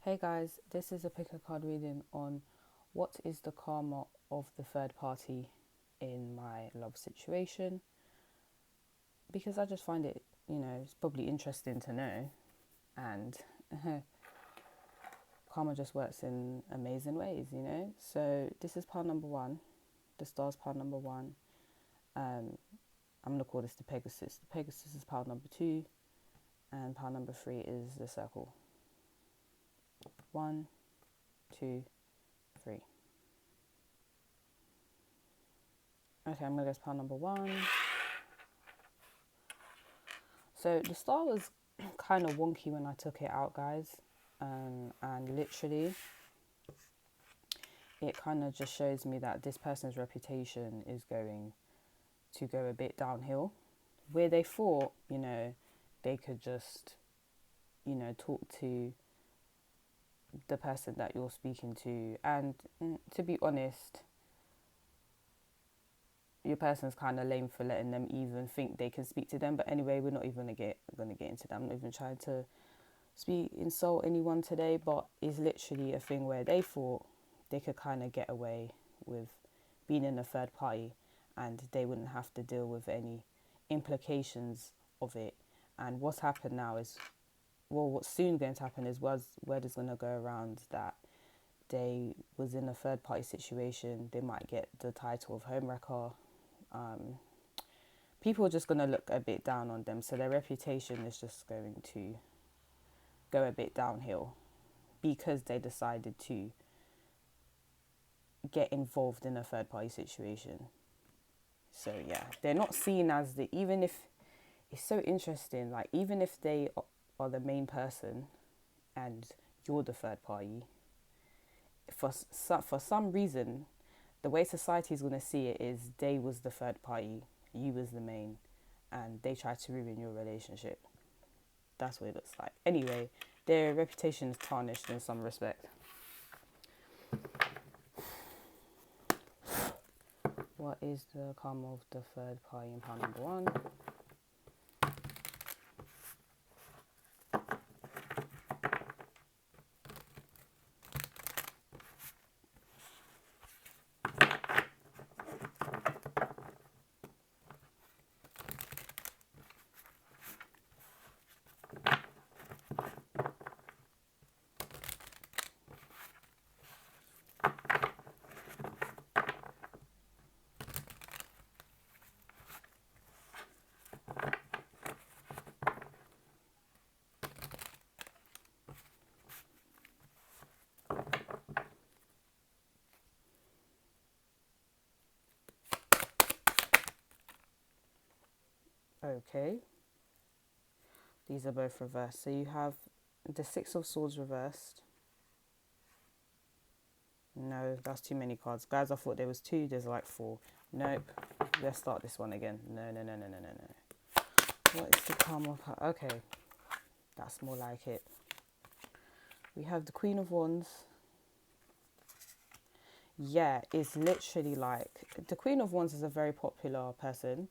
Hey guys, this is a pickacard reading on what is the karma of the third party in my love situation, because I just find it, it's probably interesting to know, and karma just works in amazing ways. So this is pile number one, the stars pile number one. I'm going to call this the Pegasus. The Pegasus is pile number two, and pile number three is the circle. 1, 2, 3. Okay, I'm going to go to pile number one. So the star was kind of wonky when I took it out, guys. And literally, it kind of just shows me that this person's reputation is going to go a bit downhill. Where they thought, they could just, talk to the person that you're speaking to. And to be honest, your person's kind of lame for letting them even think they can speak to them. But anyway, we're not even going to get into that. I'm not even trying to insult anyone today, but it's literally a thing where they thought they could kind of get away with being in a third party and they wouldn't have to deal with any implications of it. And what's happened now is, what's soon going to happen is word is going to go around that they was in a third party situation. They might get the title of homewrecker. People are just going to look a bit down on them, so their reputation is just going to go a bit downhill because they decided to get involved in a third party situation. So yeah, they're not seen as even if it's so interesting, like even if they are the main person and you're the third party, for some reason, the way society is going to see it is they was the third party, you was the main, and they tried to ruin your relationship. That's what it looks like. Anyway, their reputation is tarnished in some respect. What is the karma of the third party in pile number one? Okay, these are both reversed. So you have the Six of Swords reversed. No, that's too many cards. Guys, I thought there was two. There's like four. Nope. Let's start this one again. No. What is the karma? Okay, that's more like it. We have the Queen of Wands. Yeah, it's literally like the Queen of Wands is a very popular person.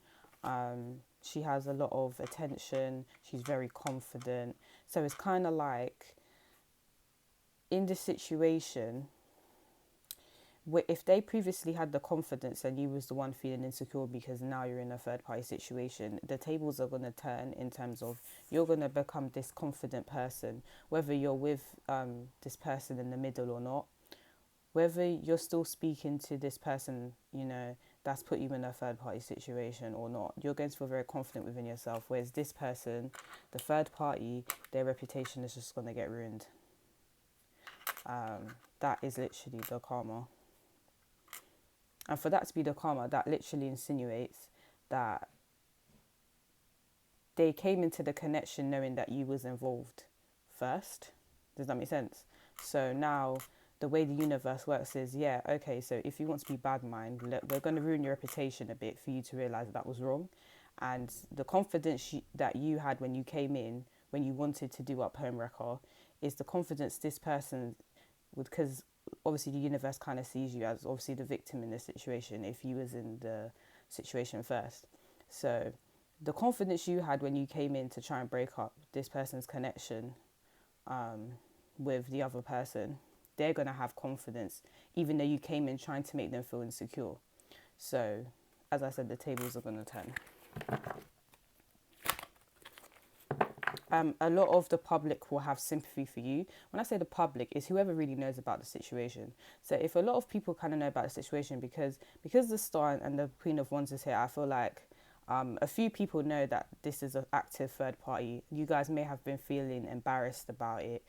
She has a lot of attention. She's very confident. So it's kind of like in this situation, if they previously had the confidence and you was the one feeling insecure because now you're in a third party situation, the tables are going to turn in terms of you're going to become this confident person, whether you're with this person in the middle or not, whether you're still speaking to this person, that's put you in a third party situation or not, you're going to feel very confident within yourself. Whereas this person, the third party, their reputation is just going to get ruined. That is literally the karma. And for that to be the karma, that literally insinuates that they came into the connection knowing that you was involved first. Does that make sense? So now the way the universe works is, so if you want to be bad mind, we're going to ruin your reputation a bit for you to realise that was wrong. And the confidence that you had when you came in, when you wanted to do up homewrecker, is the confidence this person would, because obviously the universe kind of sees you as obviously the victim in this situation if you was in the situation first. So the confidence you had when you came in to try and break up this person's connection, with the other person, they're going to have confidence, even though you came in trying to make them feel insecure. So, as I said, the tables are going to turn. A lot of the public will have sympathy for you. When I say the public, is whoever really knows about the situation. So if a lot of people kind of know about the situation, because the Star and the Queen of Wands is here, I feel like a few people know that this is an active third party. You guys may have been feeling embarrassed about it,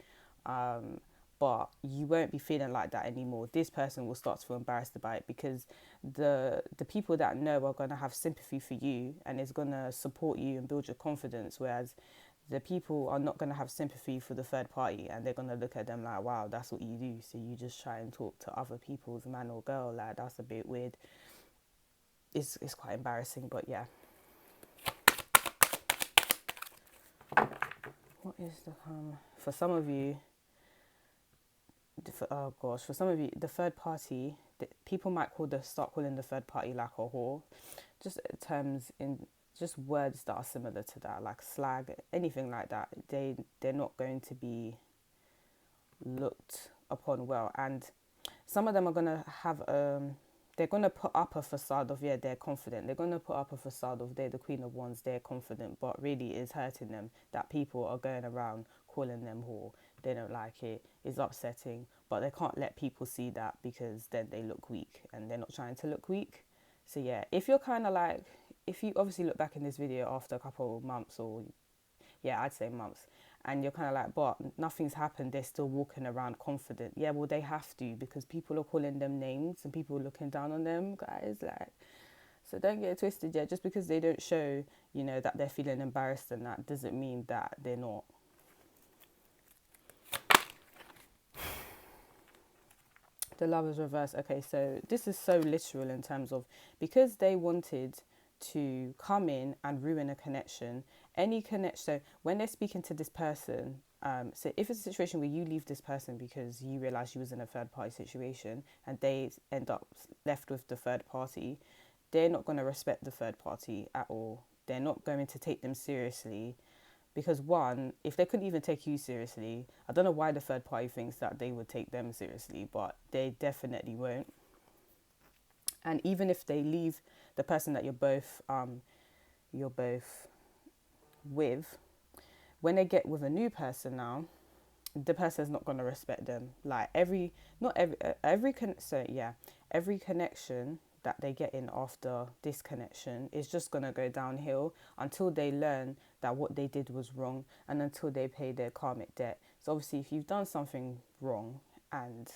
but you won't be feeling like that anymore. This person will start to feel embarrassed about it, because the people that know are going to have sympathy for you and is going to support you and build your confidence, whereas the people are not going to have sympathy for the third party, and they're going to look at them like, wow, that's what you do. So you just try and talk to other people's man or girl. Like, that's a bit weird. It's quite embarrassing, but yeah. What is the for some of you, for some of you, the third party, people might start calling the third party like a whore. Just terms in, just words that are similar to that, like slag, anything like that. They're not going to be looked upon well, and some of them are gonna have they're gonna put up a facade of, yeah, they're confident. They're gonna put up a facade of they're the Queen of Wands, they're confident, but really it's hurting them that people are going around calling them whore. They don't like it. It's upsetting, but they can't let people see that, because then they look weak, and they're not trying to look weak. So yeah, if you're kind of like, if you obviously look back in this video after a couple of months, or yeah, I'd say months, and you're kind of like, but nothing's happened, they're still walking around confident. Yeah, well, they have to, because people are calling them names and people are looking down on them, guys. Like, so don't get it twisted. Yeah, just because they don't show, you know, that they're feeling embarrassed, and that doesn't mean that they're not. The Lovers reverse. Okay, so this is so literal in terms of, because they wanted to come in and ruin a connection, any connection. So when they're speaking to this person, so if it's a situation where you leave this person because you realize you was in a third party situation, and they end up left with the third party, they're not going to respect the third party at all. They're not going to take them seriously. Because one, if they couldn't even take you seriously, I don't know why the third party thinks that they would take them seriously, but they definitely won't. And even if they leave the person that you're both with, when they get with a new person now, the person's not going to respect them. Like every connection that they get in after this connection is just going to go downhill until they learn that what they did was wrong, and until they pay their karmic debt. So obviously, if you've done something wrong, and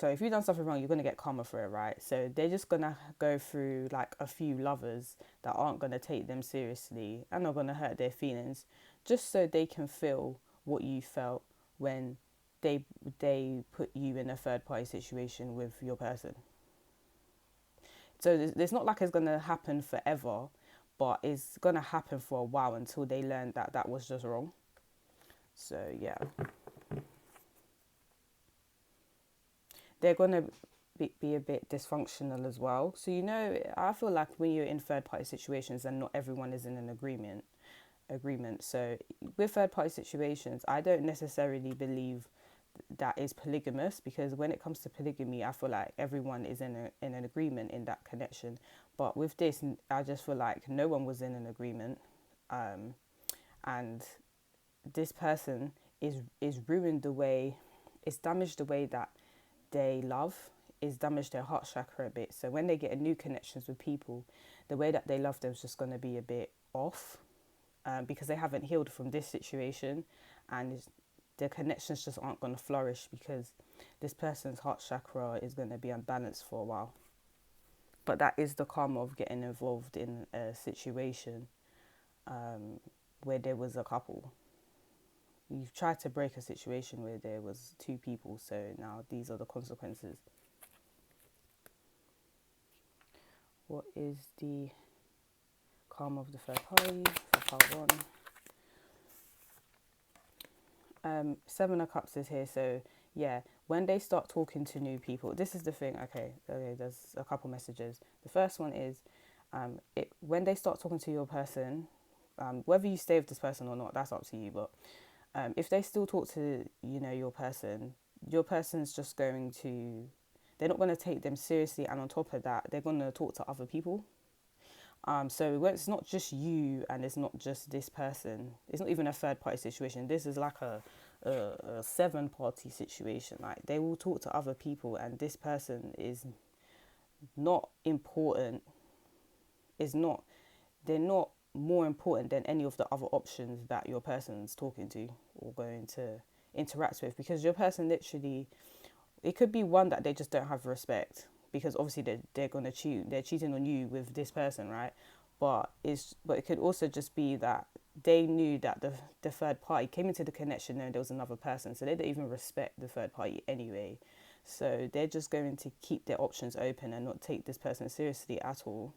if you've done something wrong, you're going to get karma for it, right? So they're just going to go through like a few lovers that aren't going to take them seriously and are going to hurt their feelings, just so they can feel what you felt when they put you in a third party situation with your person. So it's not like it's going to happen forever, but it's going to happen for a while until they learn that that was just wrong. So yeah, they're going to be a bit dysfunctional as well. So, you know, I feel like when you're in third party situations and not everyone is in an agreement. So with third party situations, I don't necessarily believe that is polygamous, because when it comes to polygamy, I feel like everyone is in an agreement in that connection. But with this, I just feel like no one was in an agreement, and this person is ruined the way, it's damaged the way that they love, is damaged their heart chakra a bit. So when they get new connections with people, the way that they love them is just going to be a bit off, because they haven't healed from this situation, and the connections just aren't going to flourish, because this person's heart chakra is going to be unbalanced for a while. But that is the karma of getting involved in a situation where there was a couple. You've tried to break a situation where there was two people, so now these are the consequences. What is the karma of the third party for part 1? Seven of Cups is here, so yeah, when they start talking to new people, this is the thing. Okay, there's a couple messages. The first one is, when they start talking to your person, whether you stay with this person or not, that's up to you, but If they still talk to, your person's just going to, they're not going to take them seriously. And on top of that, they're going to talk to other people. So it's not just you and it's not just this person. It's not even a third party situation. This is like a seven party situation. Like they will talk to other people and this person is not important. They're not more important than any of the other options that your person's talking to or going to interact with, because your person literally, it could be one that they just don't have respect, because obviously they're going to cheat, they're cheating on you with this person, right? But it could also just be that they knew that the third party came into the connection knowing there was another person, so they don't even respect the third party anyway. So they're just going to keep their options open and not take this person seriously at all.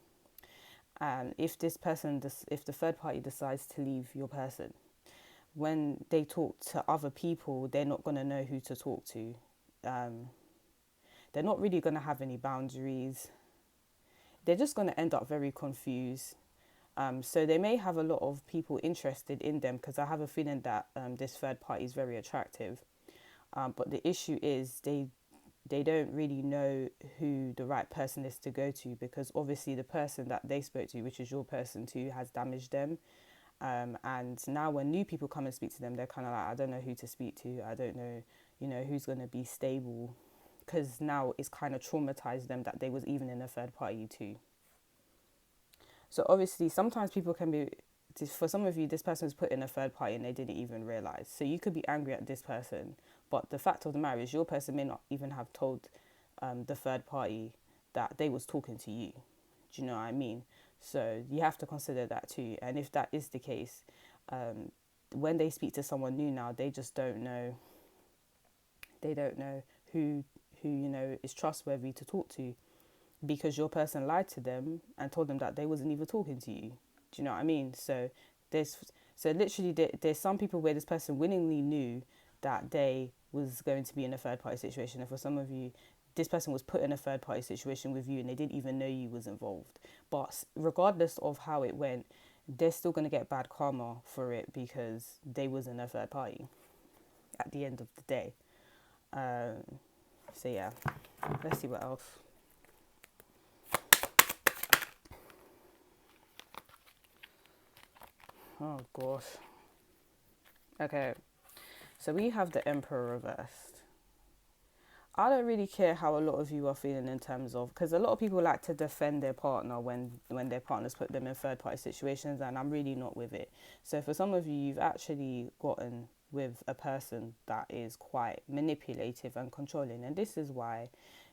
And if if the third party decides to leave your person, when they talk to other people, they're not going to know who to talk to. They're not really going to have any boundaries. They're just going to end up very confused. So they may have a lot of people interested in them, because I have a feeling that this third party is very attractive. But the issue is they don't really know who the right person is to go to, because obviously the person that they spoke to, which is your person too, has damaged them. And now when new people come and speak to them, they're kind of like, I don't know who to speak to. I don't know, who's going to be stable, because now it's kind of traumatized them that they was even in a third party too. So obviously sometimes people can be, for some of you, this person was put in a third party and they didn't even realize. So you could be angry at this person, but the fact of the matter is your person may not even have told the third party that they was talking to you. Do you know what I mean? So you have to consider that too. And if that is the case, when they speak to someone new now, they just don't know. They don't know who is trustworthy to talk to, because your person lied to them and told them that they wasn't even talking to you. Do you know what I mean? So there's some people where this person willingly knew that they was going to be in a third party situation, and for some of you, this person was put in a third party situation with you and they didn't even know you was involved. But regardless of how it went, they're still going to get bad karma for it, because they was in a third party at the end of the day. So yeah, let's see what else. Oh gosh. Okay, so we have the Emperor reversed. I don't really care how a lot of you are feeling in terms of, because a lot of people like to defend their partner when their partners put them in third party situations, and I'm really not with it. So for some of you, you've actually gotten with a person that is quite manipulative and controlling, and this is why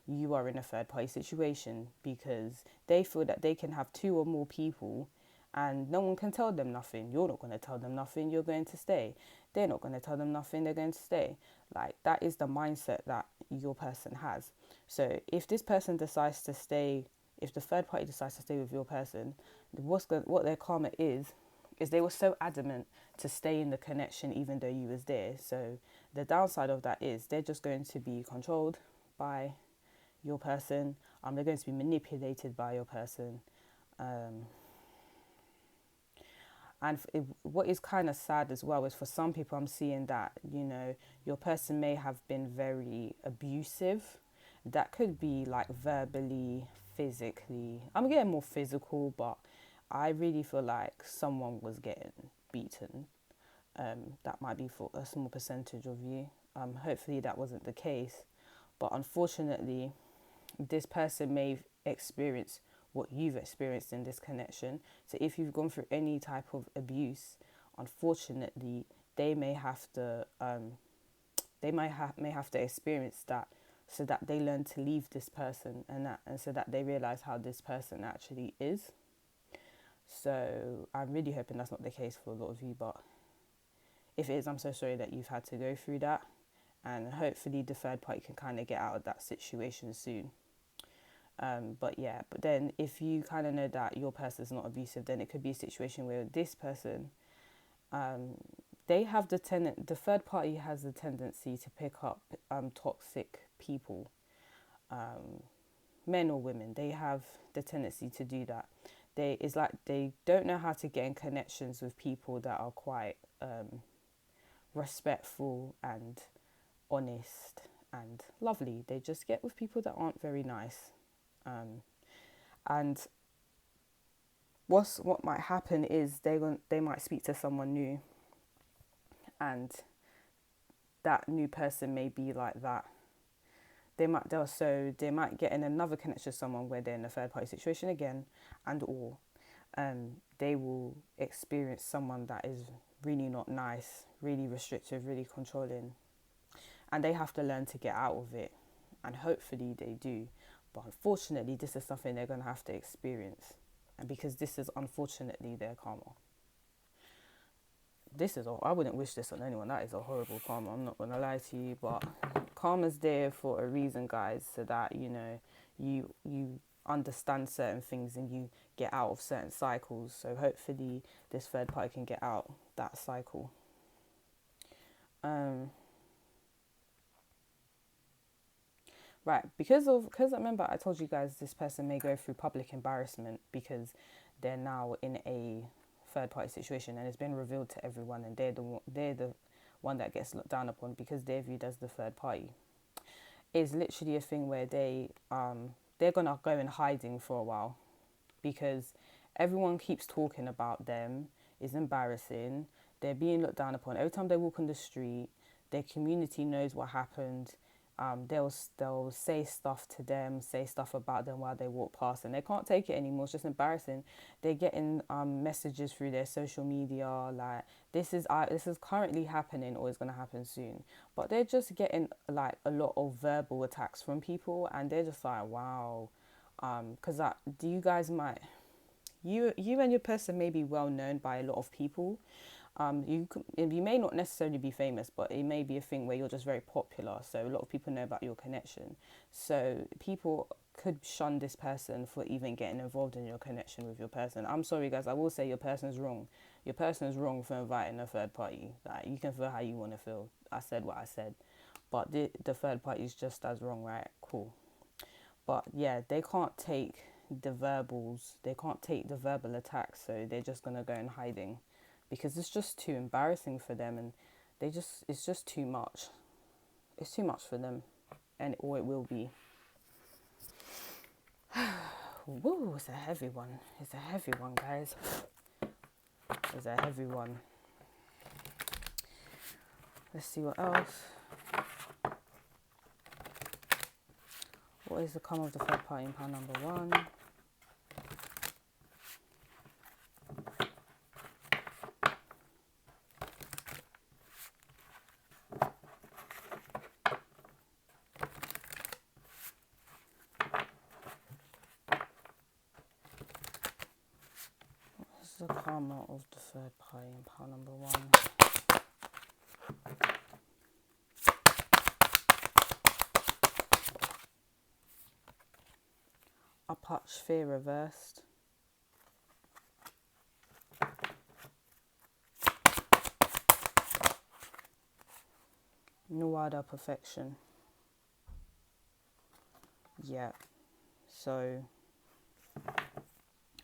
you are in a third party situation, because they feel that they can have two or more people and no one can tell them nothing. You're not going to tell them nothing, you're going to stay. They're not going to tell them nothing, they're going to stay. Like, that is the mindset that your person has. So if this person decides to stay, if the third party decides to stay with your person, what their karma is they were so adamant to stay in the connection even though you was there. So the downside of that is they're just going to be controlled by your person. They're going to be manipulated by your person. And what is kind of sad as well is, for some people, I'm seeing that, your person may have been very abusive. That could be like verbally, physically. I'm getting more physical, but I really feel like someone was getting beaten. That might be for a small percentage of you. Hopefully that wasn't the case. But unfortunately, this person may experience what you've experienced in this connection. So if you've gone through any type of abuse, unfortunately, they may have to may have to experience that, so that they learn to leave this person, and so that they realize how this person actually is. So I'm really hoping that's not the case for a lot of you, but if it is, I'm so sorry that you've had to go through that, and hopefully the third party can kind of get out of that situation soon. But then if you kind of know that your person is not abusive, then it could be a situation where this person, they have the third party has the tendency to pick up toxic people, men or women. They have the tendency to do that. It's like they don't know how to get in connections with people that are quite respectful and honest and lovely. They just get with people that aren't very nice. And what might happen is they might speak to someone new, and that new person may be like that. They might get in another connection with someone where they're in a third party situation again, and or they will experience someone that is really not nice, really restrictive, really controlling, and they have to learn to get out of it, and hopefully they do. But unfortunately, this is something they're going to have to experience, and because this is unfortunately their karma. I wouldn't wish this on anyone. That is a horrible karma. I'm not going to lie to you, but karma's there for a reason, guys, so that, you know, you understand certain things and you get out of certain cycles. So hopefully this third party can get out that cycle. Right, because I remember I told you guys this person may go through public embarrassment because they're now in a third party situation and it's been revealed to everyone, and they're the one that gets looked down upon because they're viewed as the third party. It's literally a thing where they're gonna go in hiding for a while because everyone keeps talking about them. It's embarrassing. They're being looked down upon every time they walk on the street. Their community knows what happened. They'll say stuff to them, say stuff about them while they walk past, and they can't take it anymore. It's just embarrassing. They're getting messages through their social media like this is currently happening or is going to happen soon. But they're just getting like a lot of verbal attacks from people, and they're just like, wow, because you guys might, you and your person may be well known by a lot of people. You may not necessarily be famous, but it may be a thing where you're just very popular, so a lot of people know about your connection. So people could shun this person for even getting involved in your connection with your person. I'm sorry, guys, I will say your person's wrong. Your person is wrong for inviting a third party. Like, you can feel how you want to feel. I said what I said, but the third party is just as wrong, right? Cool. But yeah, they can't take the verbal attacks, so they're just gonna go in hiding, because it's just too embarrassing for them, and it's just too much. It's too much for them, or it will be. Woo, it's a heavy one. It's a heavy one, guys. It's a heavy one. Let's see what else. What is the karma of the third party in pile number 1? The karma of the third party in pile number 1. Up fear reversed. Nuada perfection. Yeah. So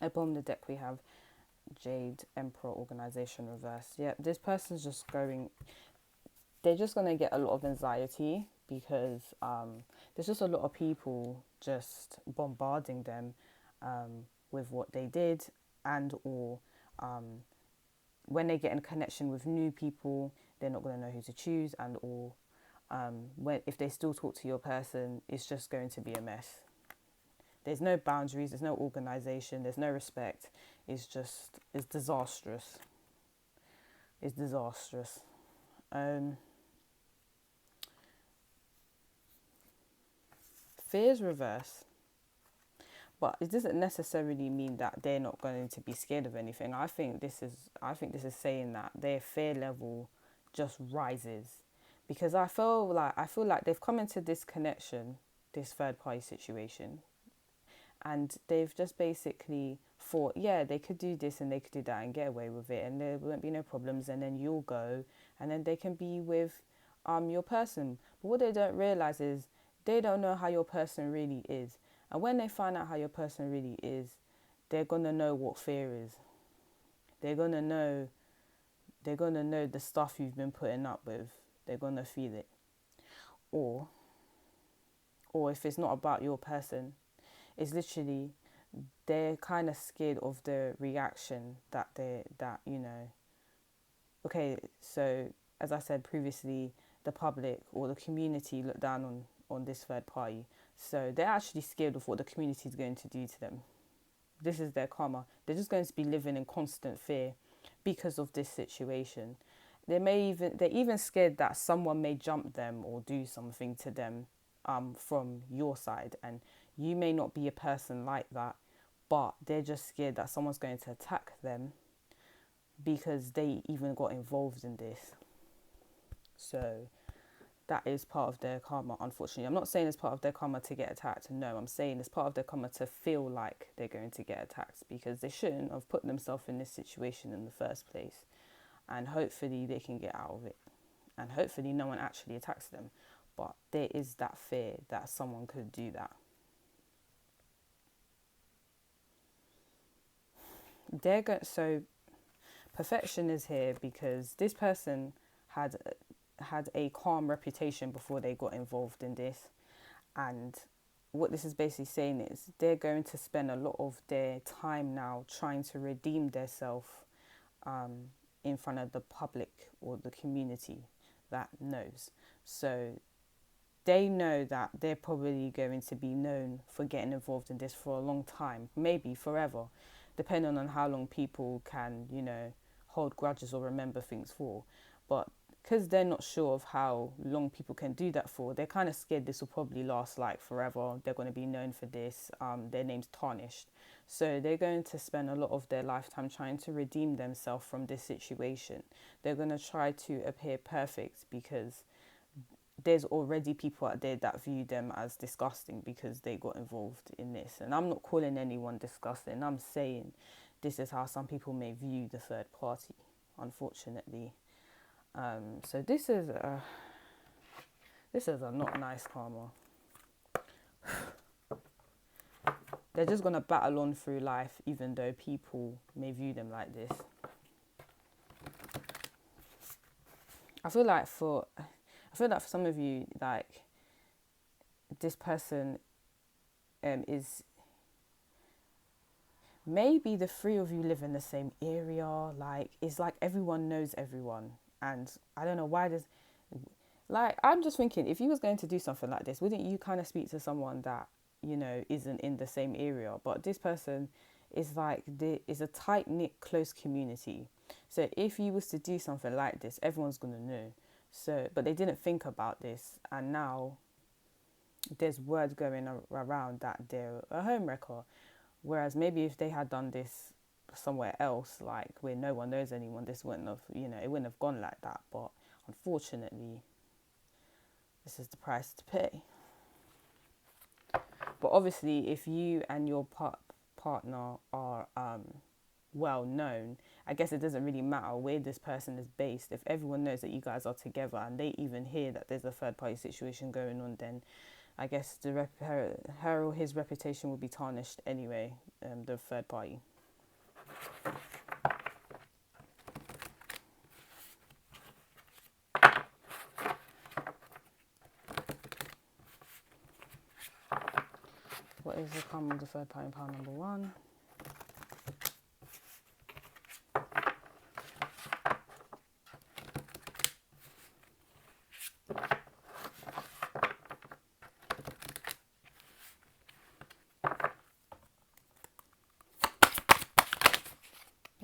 at bottom of the deck we have Jade Emperor Organization reversed. Yeah, this person's they're just going to get a lot of anxiety because there's just a lot of people just bombarding them with what they did, and or when they get in connection with new people, they're not going to know who to choose, and or if they still talk to your person, it's just going to be a mess. There's no boundaries, there's no organization, there's no respect. It's disastrous. It's disastrous. Fears reverse. But it doesn't necessarily mean that they're not going to be scared of anything. I think this is saying that their fear level just rises. Because I feel like they've come into this connection, this third party situation, and they've just basically thought, yeah, they could do this and they could do that and get away with it, and there won't be no problems, and then you'll go, and then they can be with your person. But what they don't realize is they don't know how your person really is. And when they find out how your person really is, they're going to know what fear is. They're going to know they're going to know the stuff you've been putting up with. They're going to feel it. Or if it's not about your person, it's literally they're kind of scared of the reaction that okay, so as I said previously, the public or the community look down on this third party. So they're actually scared of what the community is going to do to them. This is their karma. They're just going to be living in constant fear because of this situation. They're even scared that someone may jump them or do something to them from your side, and you may not be a person like that, but they're just scared that someone's going to attack them because they even got involved in this. So that is part of their karma, unfortunately. I'm not saying it's part of their karma to get attacked. No, I'm saying it's part of their karma to feel like they're going to get attacked, because they shouldn't have put themselves in this situation in the first place. And hopefully they can get out of it. And hopefully no one actually attacks them. But there is that fear that someone could do that. So perfection is here because this person had a calm reputation before they got involved in this. And what this is basically saying is they're going to spend a lot of their time now trying to redeem themselves in front of the public or the community that knows. So they know that they're probably going to be known for getting involved in this for a long time, maybe forever, depending on how long people can, hold grudges or remember things for. But because they're not sure of how long people can do that for, they're kind of scared this will probably last like forever. They're going to be known for this. Their name's tarnished. So they're going to spend a lot of their lifetime trying to redeem themselves from this situation. They're going to try to appear perfect because there's already people out there that view them as disgusting because they got involved in this. And I'm not calling anyone disgusting. I'm saying this is how some people may view the third party, unfortunately. So this is a not nice karma. They're just going to battle on through life even though people may view them like this. I feel like for some of you, like, this person is, maybe the three of you live in the same area. Like, it's like everyone knows everyone. And I don't know why I'm just thinking, if you was going to do something like this, wouldn't you kind of speak to someone that, isn't in the same area? But this person is like, there is a tight-knit, close community. So if you was to do something like this, everyone's going to know. So, but they didn't think about this, and now there's word going around that they're a homewrecker. Whereas maybe if they had done this somewhere else, like where no one knows anyone, this wouldn't have, it wouldn't have gone like that. But unfortunately, this is the price to pay. But obviously, if you and your partner are well known, I guess it doesn't really matter where this person is based. If everyone knows that you guys are together and they even hear that there's a third party situation going on, then I guess her or his reputation will be tarnished anyway, the third party. What is the karma of the third party in pile number 1?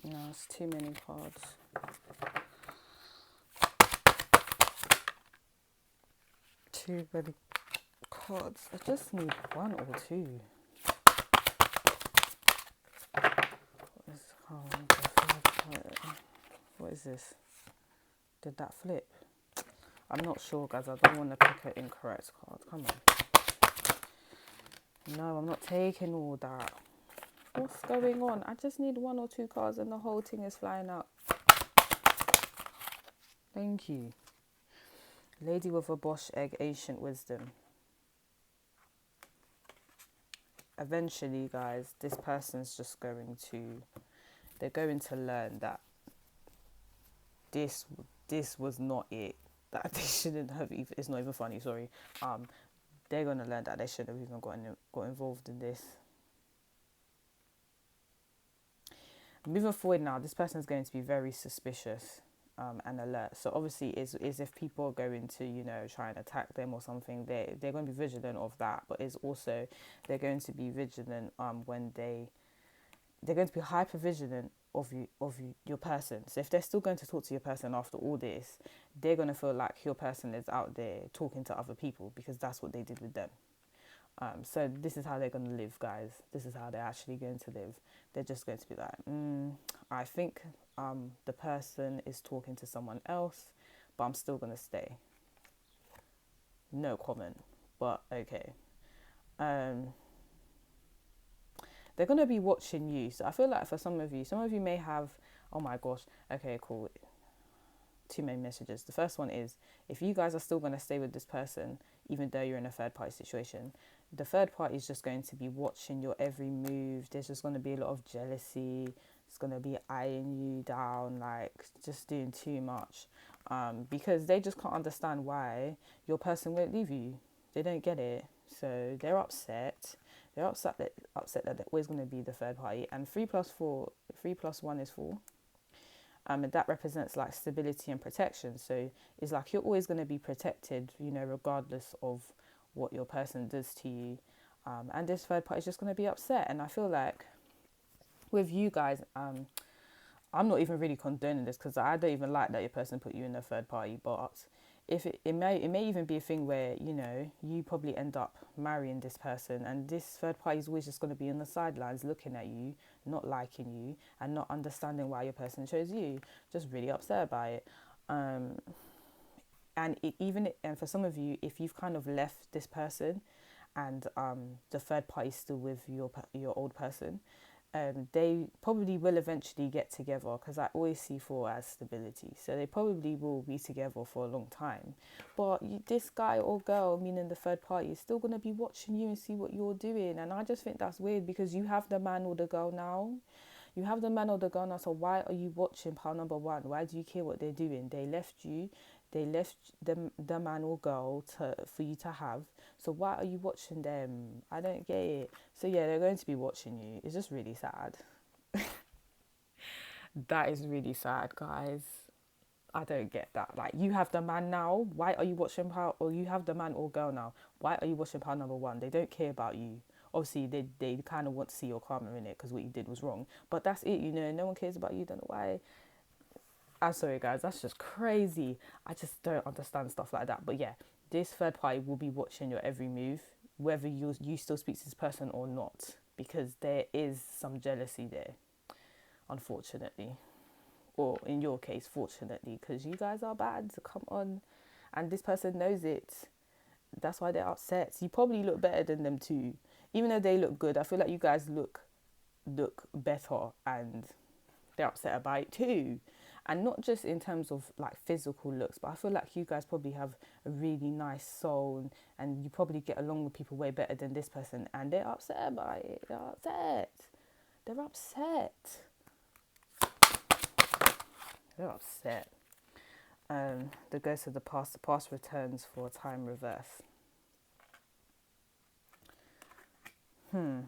No, it's too many cards. Too many cards. I just need 1 or 2. What is this? Did that flip? I'm not sure, guys. I don't want to pick an incorrect card. Come on. No, I'm not taking all that. What's going on? I just need 1 or 2 cards and the whole thing is flying out. Thank you. Lady with a Bosch egg, ancient wisdom. Eventually, guys, this person's just they're going to learn that this this was not it. That they shouldn't have even, it's not even funny, sorry. They're gonna learn that they shouldn't have even got involved in this. Moving forward now, this person is going to be very suspicious and alert. So obviously is if people are going to, you know, try and attack them or something, they're going to be vigilant of that. But it's also, they're going to be vigilant when they're going to be hyper vigilant of your person. So if they're still going to talk to your person after all this, they're going to feel like your person is out there talking to other people because that's what they did with them. So this is how they're going to live, guys. This is how they're actually going to live. They're just going to be like, I think the person is talking to someone else, but I'm still going to stay. No comment, but okay. They're going to be watching you. So I feel like for some of you may have, oh my gosh, okay, cool. Two main messages. The first one is, if you guys are still going to stay with this person, even though you're in a third party situation, the third party is just going to be watching your every move. There's just going to be a lot of jealousy. It's going to be eyeing you down, like just doing too much, because they just can't understand why your person won't leave you. They don't get it. So they're upset. They're upset that they're always going to be the third party. And 3 plus 1 is 4. And that represents like stability and protection. So it's like you're always going to be protected, you know, regardless of what your person does to you. And this third party is just going to be upset. And I feel like with you guys, I'm not even really condoning this because I don't even like that your person put you in a third party. But if it may even be a thing where, you know, you probably end up marrying this person, and this third party is always just going to be on the sidelines looking at you, not liking you, and not understanding why your person chose you, just really upset about it. And for some of you, if you've kind of left this person and the third party is still with your old person, they probably will eventually get together, because I always see 4 as stability. So they probably will be together for a long time. But this guy or girl, meaning the third party, is still going to be watching you and see what you're doing. And I just think that's weird, because you have the man or the girl now. You have the man or the girl now, so why are you watching pile number 1? Why do you care what they're doing? They left you. They left the man or girl for you to have. So why are you watching them? I don't get it. So yeah, they're going to be watching you. It's just really sad. That is really sad, guys. I don't get that. Like, you have the man now. Why are you watching pile? Or you have the man or girl now. Why are you watching pile number 1? They don't care about you. Obviously, they kind of want to see your karma in it because what you did was wrong. But that's it, you know. No one cares about you. Don't know why. I'm sorry, guys. That's just crazy. I just don't understand stuff like that. But yeah, this third party will be watching your every move, whether you still speak to this person or not, because there is some jealousy there, unfortunately. Or in your case, fortunately, because you guys are bad. So come on. And this person knows it. That's why they're upset. So you probably look better than them too. Even though they look good, I feel like you guys look better, and they're upset about it too. And not just in terms of like physical looks, but I feel like you guys probably have a really nice soul, and you probably get along with people way better than this person, and they're upset about it. They're upset. They're upset. They're upset. The ghost of the past returns for time reverse. Hold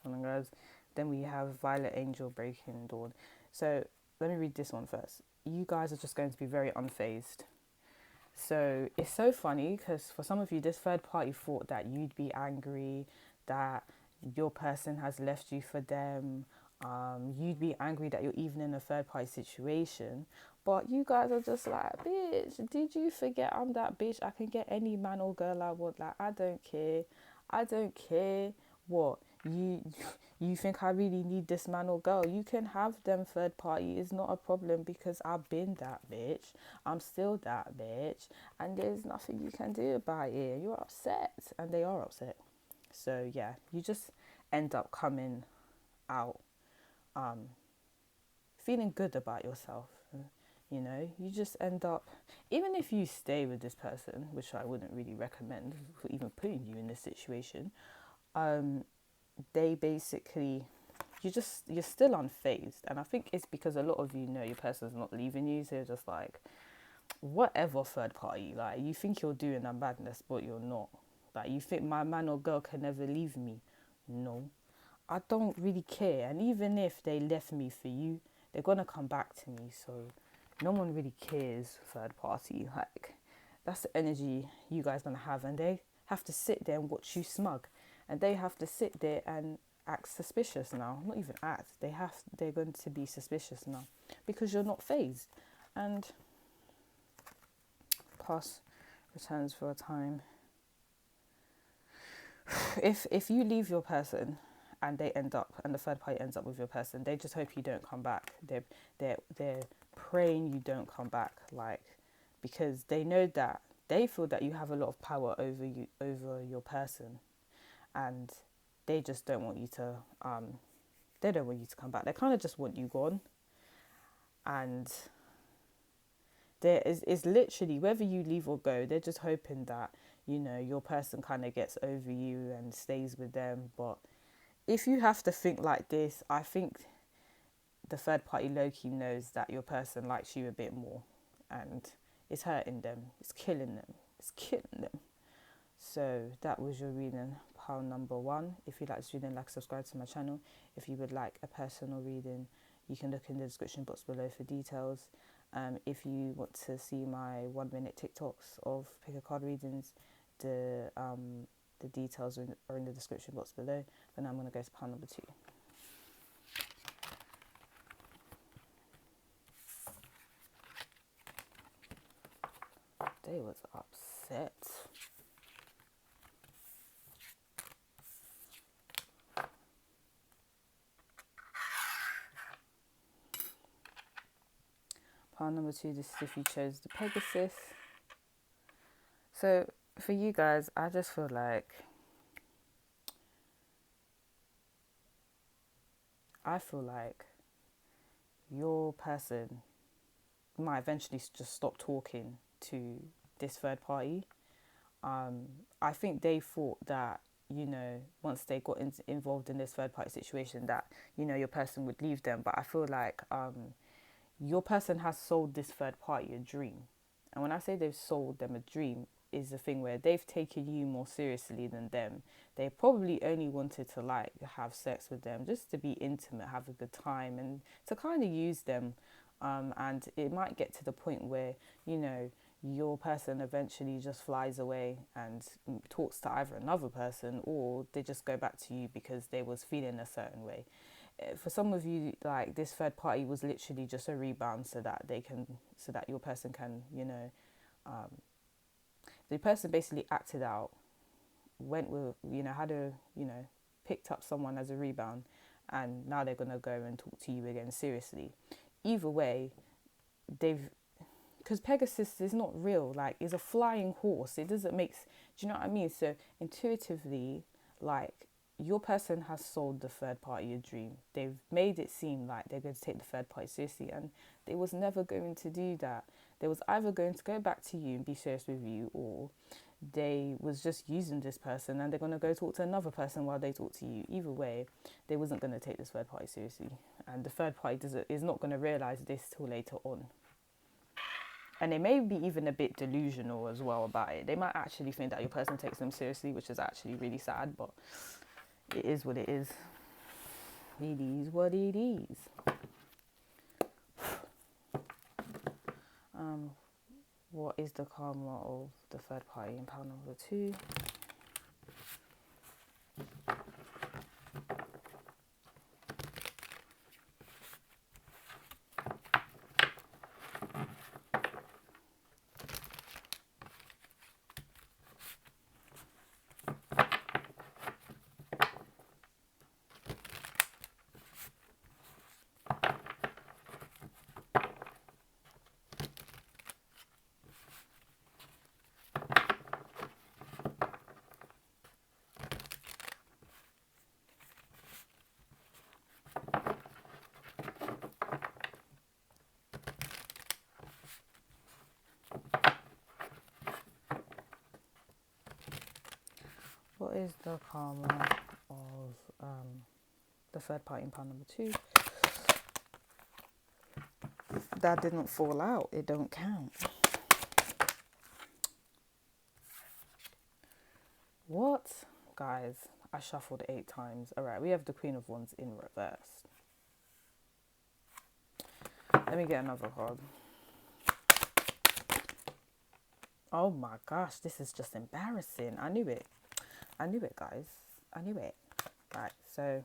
on, guys. Then we have Violet Angel Breaking Dawn. So let me read this one first. You guys are just going to be very unfazed. So it's so funny because for some of you, this third party thought that you'd be angry, that your person has left you for them. You'd be angry that you're even in a third party situation. But you guys are just like, bitch, did you forget I'm that bitch? I can get any man or girl I want. Like, I don't care. I don't care what you think I really need this man or girl. You can have them third party. It's not a problem, because I've been that bitch. I'm still that bitch, and there's nothing you can do about it. You're upset, and they are upset. So yeah, you just end up coming out feeling good about yourself. You know, you just end up, even if you stay with this person, which I wouldn't really recommend for even putting you in this situation, they basically, you're still unfazed. And I think it's because a lot of you know your person's not leaving you, so you're just like, whatever, third party, like, you think you're doing a madness, but you're not. Like, you think my man or girl can never leave me. No, I don't really care. And even if they left me for you, they're gonna come back to me. So no one really cares, third party. Like, that's the energy you guys gonna have, and they have to sit there and watch you smug, and they have to sit there and act suspicious now. Not even act, they're going to be suspicious now because you're not phased. And past returns for a time. If you leave your person and the third party ends up with your person, they just hope you don't come back. They're praying you don't come back, like, because they know that they feel that you have a lot of power over your person, and they just don't want you to they don't want you to come back. They kind of just want you gone. And there is literally, whether you leave or go, they're just hoping that, you know, your person kind of gets over you and stays with them. But if you have to think like this, I think the third party low-key knows that your person likes you a bit more, and it's hurting them, it's killing them. So that was your reading, pile number 1. If you like this reading, like, subscribe to my channel. If you would like a personal reading, you can look in the description box below for details. If you want to see my 1-minute TikToks of pick a card readings, the details are in the description box below. But now I'm going to go to pile number 2. They was upset. Pile number 2, this is if you chose the Pegasus. So for you guys, I just feel like your person might eventually just stop talking to this third party. I think they thought that, you know, once they got involved in this third party situation, that, you know, your person would leave them. But I feel like your person has sold this third party a dream. And when I say they've sold them a dream, is the thing where they've taken you more seriously than them. They probably only wanted to, like, have sex with them, just to be intimate, have a good time, and to kind of use them. And it might get to the point where, you know, your person eventually just flies away and talks to either another person, or they just go back to you because they was feeling a certain way. For some of you, like, this third party was literally just a rebound so that your person can, you know, the person basically acted out, went with, you know, picked up someone as a rebound, and now they're gonna go and talk to you again seriously. Either way, because Pegasus is not real, like, it's a flying horse. It doesn't make, do you know what I mean? So intuitively, like, your person has sold the third party a dream. They've made it seem like they're going to take the third party seriously, and they was never going to do that. They was either going to go back to you and be serious with you, or they was just using this person and they're going to go talk to another person while they talk to you. Either way, they wasn't going to take this third party seriously, and the third party is not going to realise this till later on. And they may be even a bit delusional as well about it. They might actually think that your person takes them seriously, which is actually really sad, but it is what it is. It is what it is. What is the karma of the third party in pile number 2? What is the karma of the third party in pile number 2. That didn't fall out. It don't count. What? Guys, I shuffled 8 times. All right, we have the Queen of Wands in reverse. Let me get another card. Oh my gosh, this is just embarrassing. I knew it, guys. I knew it. Right, so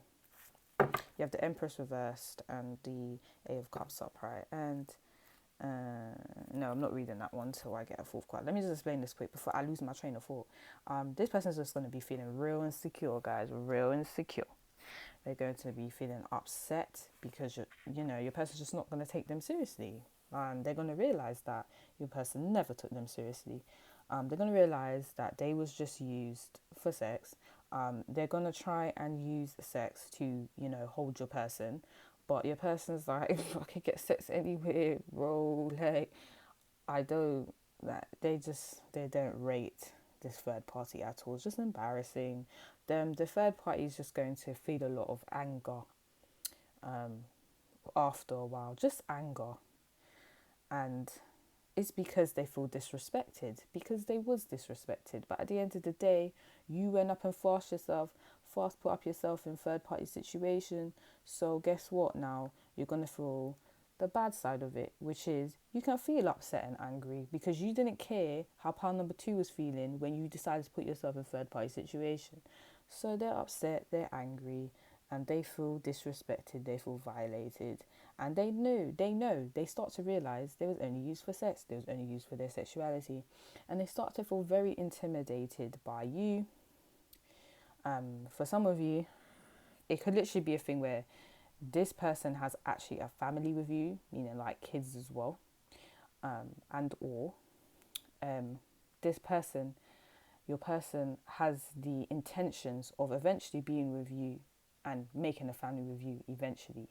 you have the Empress reversed and the A of Cups upright. And no, I'm not reading that one till I get a 4th card. Let me just explain this quick before I lose my train of thought. This person's just going to be feeling real insecure, guys. Real insecure. They're going to be feeling upset because your person's just not going to take them seriously. They're going to realize that your person never took them seriously. They're going to realize that they was just used for sex. They're going to try and use sex to, hold your person. But your person's like, I can get sex anywhere, bro. Like, I don't, they don't rate this third party at all. It's just embarrassing. The third party is just going to feel a lot of anger after a while. Just anger. And it's because they feel disrespected, because they was disrespected. But at the end of the day, you went up and fast put up yourself in third party situation. So guess what now? You're going to feel the bad side of it, which is you can feel upset and angry because you didn't care how pile number 2 was feeling when you decided to put yourself in third party situation. So they're upset, they're angry, and they feel disrespected, they feel violated. And they start to realize they was only used for sex, they was only used for their sexuality. And they start to feel very intimidated by you. For some of you, it could literally be a thing where this person has actually a family with you, meaning like kids as well. This person, your person has the intentions of eventually being with you and making a family with you eventually.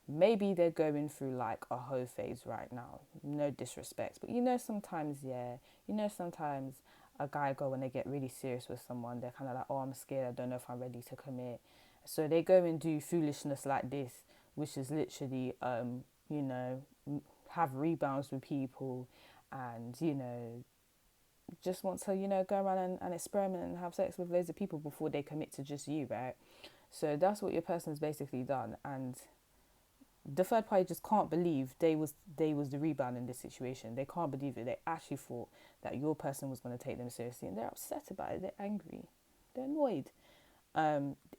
Maybe they're going through like a hoe phase right now. No disrespect. But sometimes a guy when they get really serious with someone, they're kind of like, oh, I'm scared. I don't know if I'm ready to commit. So they go and do foolishness like this, which is literally, have rebounds with people and, just want to, go around and experiment and have sex with loads of people before they commit to just you, right? So that's what your person's basically done. And the third party just can't believe they was the rebound in this situation. They can't believe it. They actually thought that your person was going to take them seriously, and they're upset about it. They're angry. They're annoyed.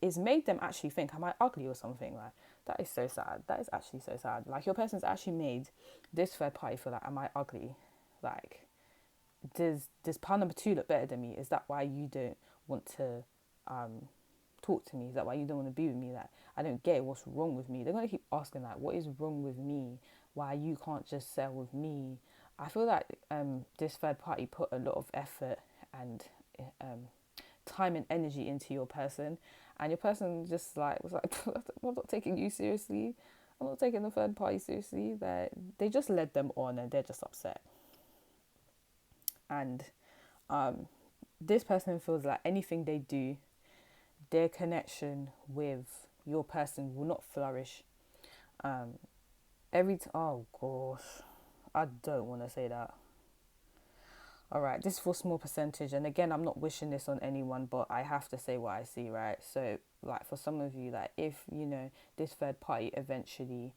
It's made them actually think, am I ugly or something? Like, that is so sad. That is actually so sad. Like, your person's actually made this third party feel like, am I ugly? Like, does pile number 2 look better than me? Is that why you don't want to talk to me? Is that why you don't want to be with me? Like, I don't get it. What's wrong with me? They're going to keep asking, like, what is wrong with me? Why you can't just settle with me? I feel like this third party put a lot of effort and time and energy into your person, and your person just was like, I'm not taking you seriously. I'm not taking the third party seriously. They just led them on, and they're just upset. And this person feels like anything they do, their connection with your person will not flourish. Oh gosh, I don't want to say that. All right, this is for small percentage, and again, I'm not wishing this on anyone, but I have to say what I see, right? So, like, for some of you, like, if this third party eventually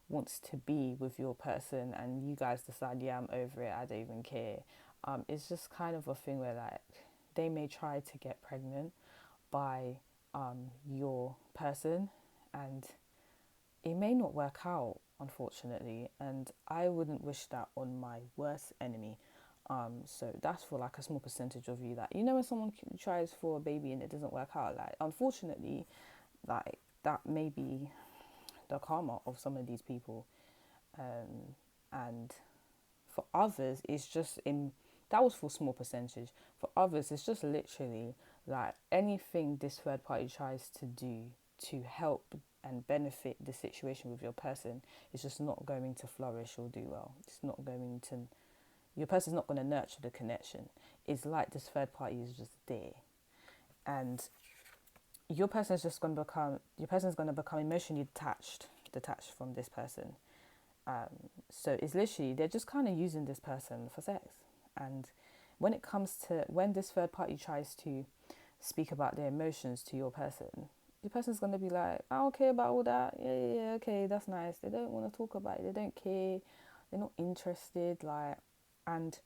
wants to be with your person, and you guys decide, yeah, I'm over it, I don't even care. It's just kind of a thing where, like, they may try to get pregnant by your person, and it may not work out, unfortunately, and I wouldn't wish that on my worst enemy. So that's for like a small percentage of you, that when someone tries for a baby and it doesn't work out, like, unfortunately, like, that may be the karma of some of these people. And for others, it's just that was for small percentage. For others, it's just literally like anything this third party tries to do to help and benefit the situation with your person is just not going to flourish or do well. Your person's not going to nurture the connection. It's like this third party is just there. And your person's going to become emotionally detached from this person. So it's literally, they're just kind of using this person for sex. And when this third party tries to speak about their emotions to your person's going to be like, I don't care about all that. Yeah, okay, that's nice. They don't want to talk about it. They don't care. They're not interested. Like, and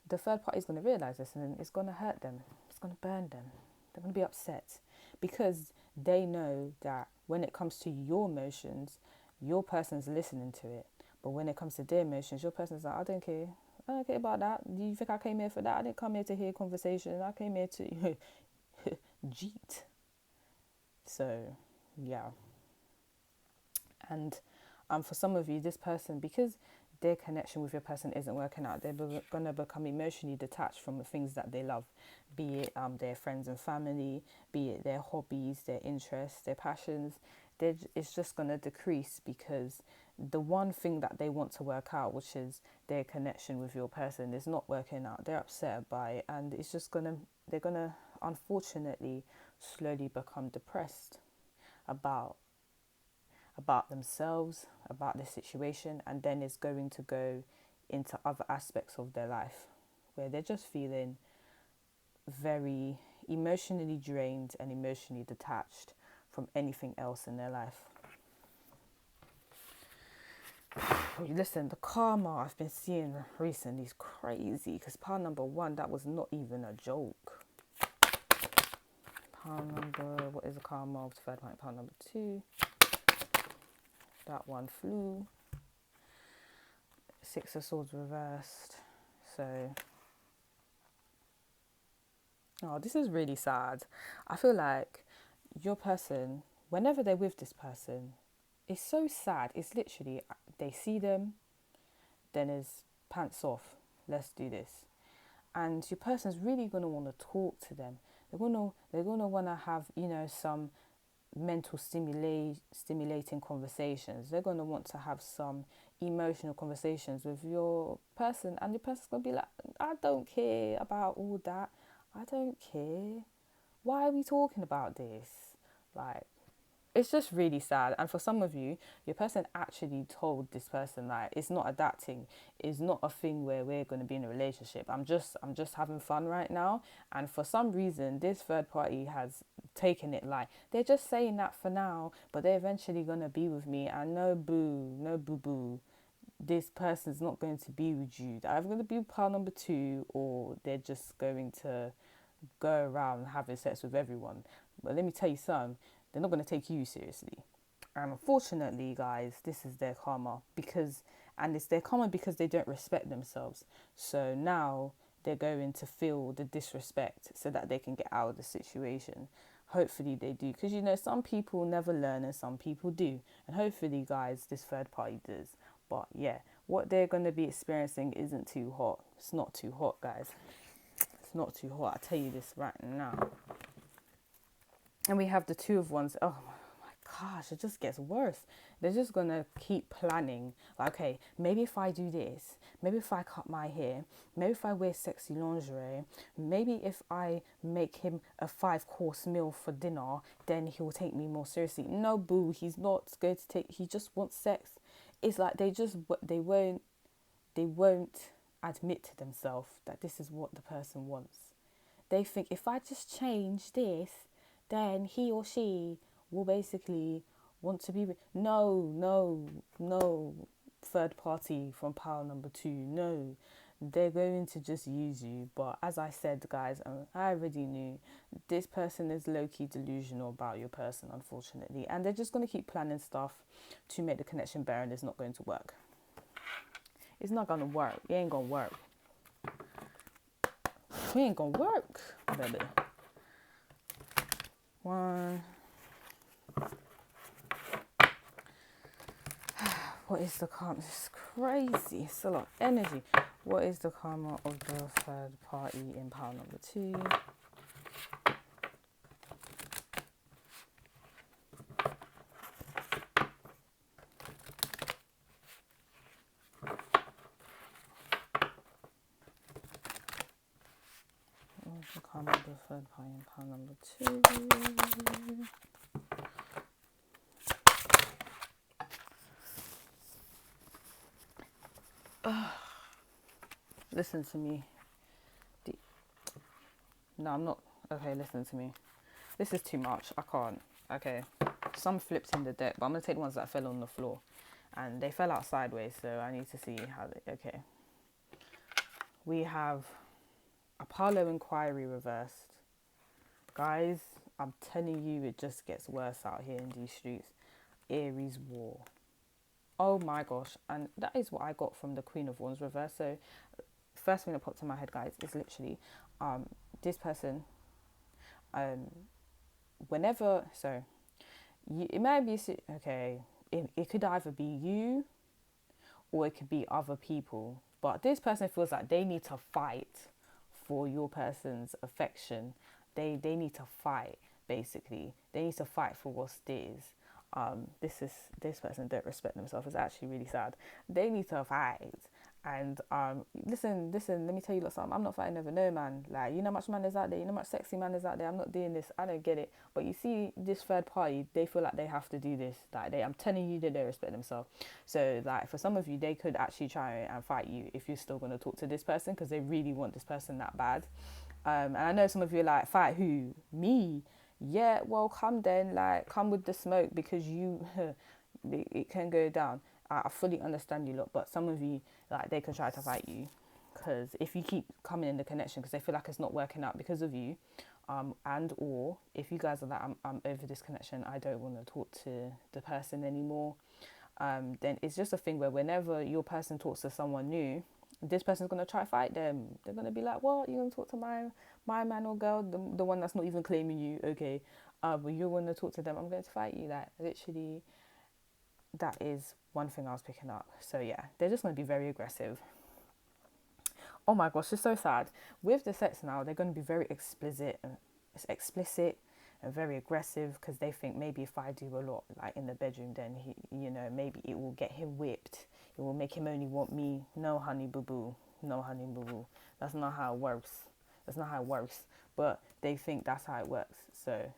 the third party is going to realize this, and it's going to hurt them. It's going to burn them. They're going to be upset because they know that when it comes to your emotions, your person's listening to it. But when it comes to their emotions, your person's like, I don't care. I don't care about that. Do you think I came here for that? I didn't come here to hear conversation. I came here to jeet. So, yeah. And for some of you, this person, because their connection with your person isn't working out, they're going to become emotionally detached from the things that they love, be it their friends and family, be it their hobbies, their interests, their passions. It's just going to decrease because the one thing that they want to work out, which is their connection with your person, is not working out. They're upset by it, and they're going to unfortunately slowly become depressed about themselves, about the situation, and then it's going to go into other aspects of their life where they're just feeling very emotionally drained and emotionally detached from anything else in their life. Listen, the karma I've been seeing recently is crazy because pile number 1, that was not even a joke. What is the karma of the third one? Pile number 2. That one flew. 6 of Swords reversed. So, this is really sad. I feel like your person, whenever they're with this person, it's so sad. It's literally, they see them, then it's pants off. Let's do this. And your person's really going to want to talk to them. They're going to want to have, some mental stimulating conversations. They're going to want to have some emotional conversations with your person, and your person's going to be like, I don't care about all that. I don't care. Why are we talking about this? Like, it's just really sad. And for some of you, your person actually told this person, like, it's not adapting. It's not a thing where we're going to be in a relationship. I'm just having fun right now. And for some reason, this third party has taken it like, they're just saying that for now, but they're eventually going to be with me. And no boo. This person's not going to be with you. They're either going to be pile number 2, or they're just going to go around having sex with everyone. But let me tell you something. They're not going to take you seriously. And unfortunately, guys, this is their karma it's their karma because they don't respect themselves. So now they're going to feel the disrespect so that they can get out of the situation. Hopefully they do. Because, some people never learn and some people do. And hopefully, guys, this third party does. But yeah, what they're going to be experiencing isn't too hot. It's not too hot, guys. It's not too hot. I'll tell you this right now. And we have the 2 of Wands. Oh my gosh, it just gets worse. They're just going to keep planning. Like, okay, maybe if I do this, maybe if I cut my hair, maybe if I wear sexy lingerie, maybe if I make him a 5-course meal for dinner, then he'll take me more seriously. No, boo, he's not going to take, he just wants sex. It's like they won't admit to themselves that this is what the person wants. They think, if I just change this, then he or she will basically want to be with... No, third party from pile number 2, no. They're going to just use you. But as I said, guys, I already knew this person is low-key delusional about your person, unfortunately. And they're just going to keep planning stuff to make the connection better, and it's not going to work. It's not going to work. It ain't going to work. It ain't going to work, baby. 1. What is the karma? This is crazy. It's a lot of energy. What is the karma of the third party in pile number 2? Card number third party and card number 2. Listen to me. No, I'm not. Okay, listen to me. This is too much. I can't. Okay. Some flipped in the deck, but I'm going to take the ones that fell on the floor. And they fell out sideways, so I need to see how they... Okay. We have Apollo Inquiry reversed. Guys, I'm telling you, it just gets worse out here in these streets. Aries War. Oh my gosh. And that is what I got from the Queen of Wands reverse. So first thing that popped in my head, guys, is literally this person, whenever, so it might be, okay, it could either be you or it could be other people, but this person feels like they need to fight for your person's affection. They need to fight, basically. They need to fight for what's theirs. This person don't respect themselves. It's actually really sad. They need to fight. And listen, let me tell you something. I'm not fighting over no man. Like, you know how much man is out there, you know how much sexy man is out there. I'm not doing this. I don't get it. But you see, this third party, they feel like they have to do this. Like, I'm telling you, they don't respect themselves. So like, for some of you, they could actually try and fight you if you're still going to talk to this person, because they really want this person that bad. And I know some of you are like, fight who? Me? Yeah, well, come then. Like, come with the smoke, because you it can go down. I fully understand you lot, but some of you, like, they can try to fight you, because if you keep coming in the connection, because they feel like it's not working out because of you, and or if you guys are like, I'm over this connection, I don't want to talk to the person anymore, then it's just a thing where whenever your person talks to someone new, this person's going to try to fight them. They're going to be like, what, you're going to talk to my man or girl, the one that's not even claiming you, okay, but you're going to talk to them, I'm going to fight you. Like, literally, that is one thing I was picking up. So yeah, they're just going to be very aggressive. Oh my gosh, it's so sad. With the sex now, they're going to be very explicit and very aggressive, because they think maybe if I do a lot, like in the bedroom, then he, maybe it will get him whipped. It will make him only want me. No, honey, boo boo. No, honey, boo boo. That's not how it works. But they think that's how it works. So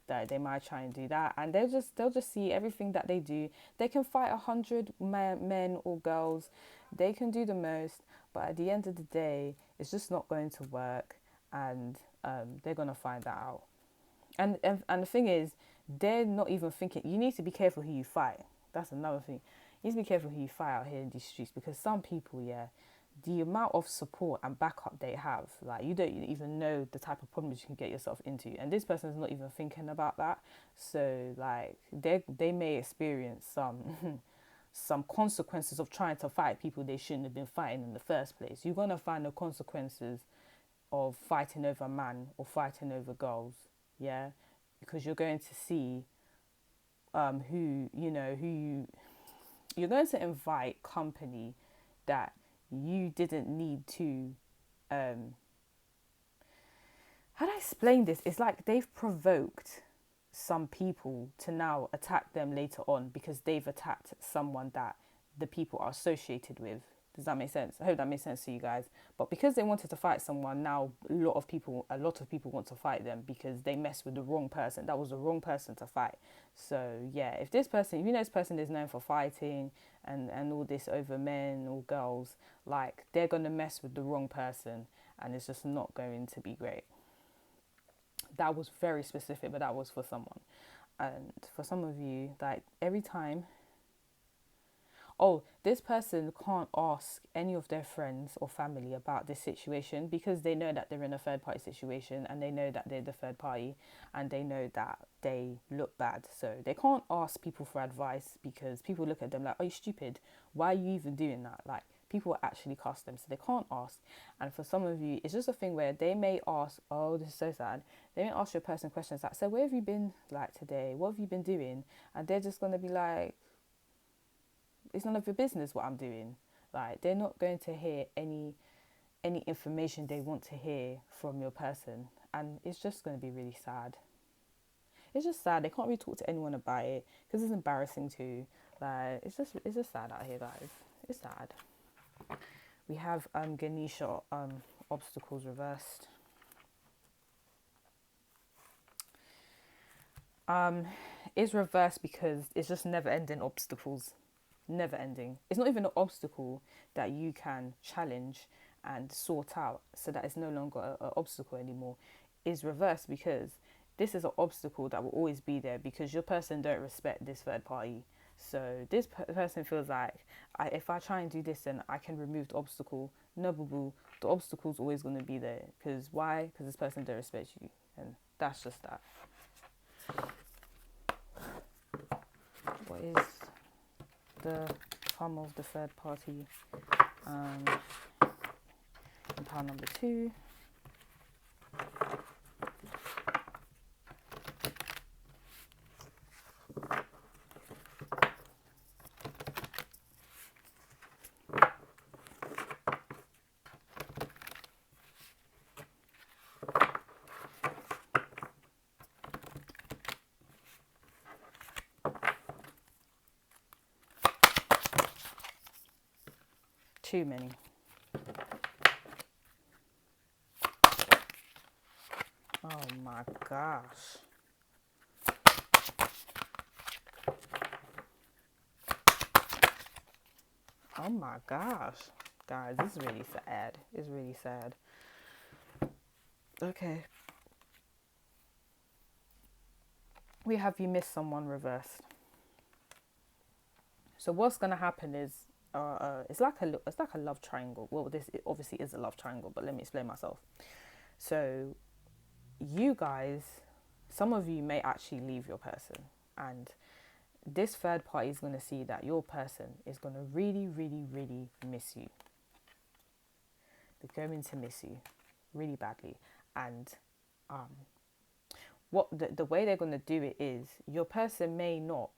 that they might try and do that, and they'll just see everything that they do. They can fight 100 men or girls. They can do the most, but at the end of the day, it's just not going to work, and they're gonna find that out. And the thing is, they're not even thinking. You need to be careful who you fight. That's another thing. You need to be careful who you fight out here in these streets, because some people, yeah, the amount of support and backup they have, like, you don't even know the type of problems you can get yourself into, and this person is not even thinking about that. So like, they may experience some consequences of trying to fight people they shouldn't have been fighting in the first place. You're gonna find the consequences of fighting over a man or fighting over girls, yeah, because you're going to see you're going to invite company that you didn't need to. How do I explain this? It's like they've provoked some people to now attack them later on, because they've attacked someone that the people are associated with. Does that make sense? I hope that makes sense to you guys. But because they wanted to fight someone, now a lot of people want to fight them, because they messed with the wrong person. That was the wrong person to fight. So yeah, if this person is known for fighting and all this over men or girls, like, they're gonna mess with the wrong person, and it's just not going to be great. That was very specific, but that was for someone. And for some of you, like, every time, this person can't ask any of their friends or family about this situation, because they know that they're in a third party situation, and they know that they're the third party, and they know that they look bad. So they can't ask people for advice, because people look at them like, are you stupid? Why are you even doing that? Like, people actually cast them, so they can't ask. And for some of you, it's just a thing where they may ask, oh, this is so sad, they may ask your person questions like, so where have you been, like, today? What have you been doing? And they're just going to be like, it's none of your business what I'm doing. Like, they're not going to hear any information they want to hear from your person, and it's just going to be really sad. It's just sad. They can't really talk to anyone about it, because it's embarrassing too. Like, it's just sad out here, guys. It's sad. We have Ganesha obstacles reversed. Um, is reversed because it's just never ending obstacles. Never ending. It's not even an obstacle that you can challenge and sort out so that it's no longer an obstacle anymore. Is reversed because this is an obstacle that will always be there because your person don't respect this third party. So this person feels like if I try and do this, then I can remove the obstacle. No, boo boo. The obstacle's always going to be there. Because why? Because this person don't respect you, and that's just that. What is the karma of the third party? Um, and pile number 2. Too many. Oh my gosh. Oh my gosh. Guys, this is really sad. It's really sad. Okay. We have you missed someone reversed. So what's gonna happen is it's like a love triangle. Well, it obviously is a love triangle, but let me explain myself. So you guys, some of you may actually leave your person, and this third party is going to see that your person is going to really, really, really miss you. They're going to miss you really badly. And what the way they're going to do it is your person may not,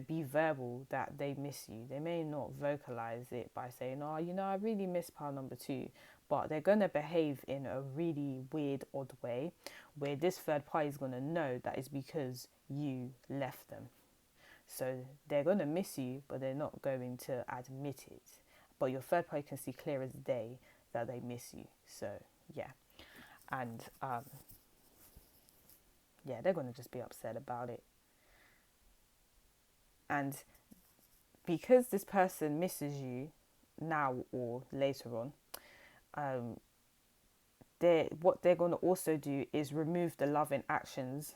be verbal that they miss you. They may not vocalize it by saying, oh, I really miss pile number 2. But they're going to behave in a really weird, odd way where this third party is going to know that it's because you left them. So they're going to miss you, but they're not going to admit it. But your third party can see clear as day that they miss you. So, yeah. And, they're going to just be upset about it. And because this person misses you now or later on, what they're going to also do is remove the loving actions.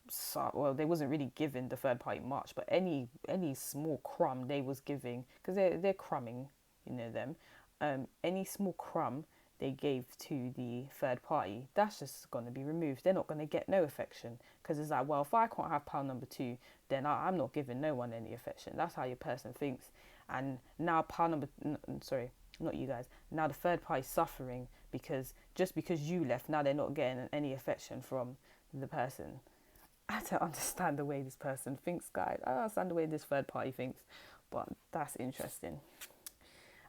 So, well, they wasn't really giving the third party much, but any small crumb they was giving, because they're crumbing, them. Any small crumb they gave to the third party, that's just going to be removed. They're not going to get no affection, because it's like, well, if I can't have pile number 2, then I'm not giving no one any affection. That's how your person thinks. And now not you guys. Now the third party's suffering because just because you left, now they're not getting any affection from the person. I don't understand the way this person thinks, guys. I don't understand the way this third party thinks, but that's interesting.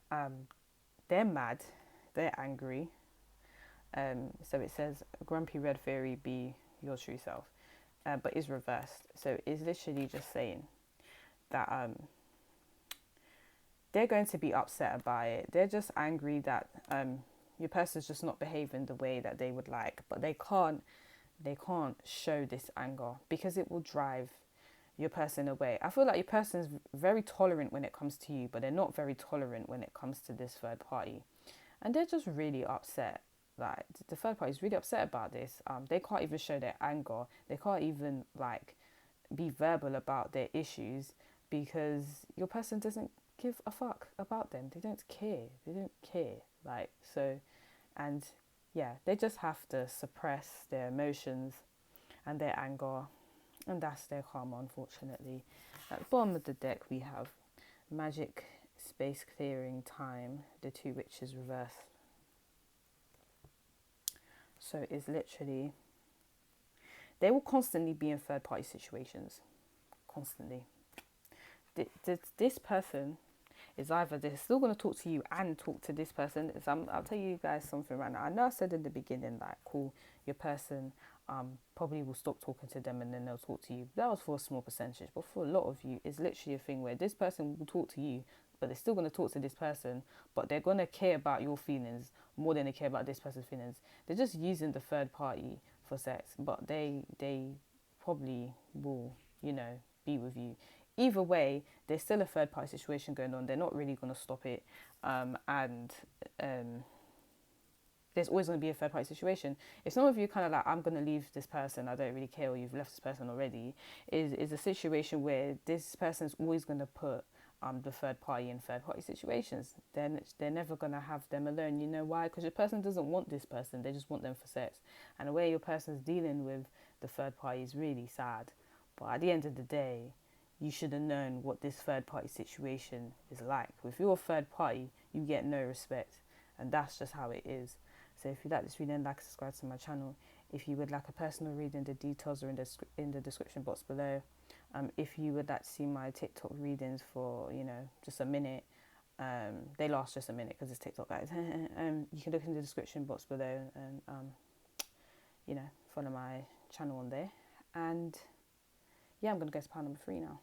They're mad. They're angry. So it says, grumpy red fairy, be your true self. But is reversed. So it's literally just saying that they're going to be upset about it. They're just angry that your person's just not behaving the way that they would like, but they can't show this anger because it will drive your person away. I feel like your person's very tolerant when it comes to you, but they're not very tolerant when it comes to this third party. And they're just really upset. Like, the third party is really upset about this. They can't even show their anger. They can't even, be verbal about their issues because your person doesn't give a fuck about them. They don't care. And yeah, they just have to suppress their emotions and their anger, and that's their karma, unfortunately. At the bottom of the deck, we have magic, space clearing, time, the 2 witches reversed. So it's literally, they will constantly be in third party situations. Constantly. This person is either they're still going to talk to you and talk to this person. I'll tell you guys something right now. I know I said in the beginning, cool, your person probably will stop talking to them and then they'll talk to you. That was for a small percentage, but for a lot of you, it's literally a thing where this person will talk to you, but they're still going to talk to this person, but they're going to care about your feelings more than they care about this person's feelings. They're just using the third party for sex, but they probably will, you know, be with you. Either way, there's still a third party situation going on. They're not really going to stop it. And there's always going to be a third party situation. If some of you kind of like, I'm going to leave this person, I don't really care, or you've left this person already, is a situation where this person's always going to put the third party in third party situations. Then they're never going to have them alone. You know why? Because your person doesn't want this person, they just want them for sex. And the way your person's dealing with the third party is really sad. But at the end of the day, you should have known what this third party situation is like. If you're a third party, you get no respect, and that's just how it is. So if you like this reading, like, subscribe to my channel. If you would like a personal reading, the details are in the description box below. If you would like to see my TikTok readings for, you know, just a minute, they last just a minute because it's TikTok, guys. You can look in the description box below and, you know, follow my channel on there. And yeah, I'm going to go to pile number 3 now.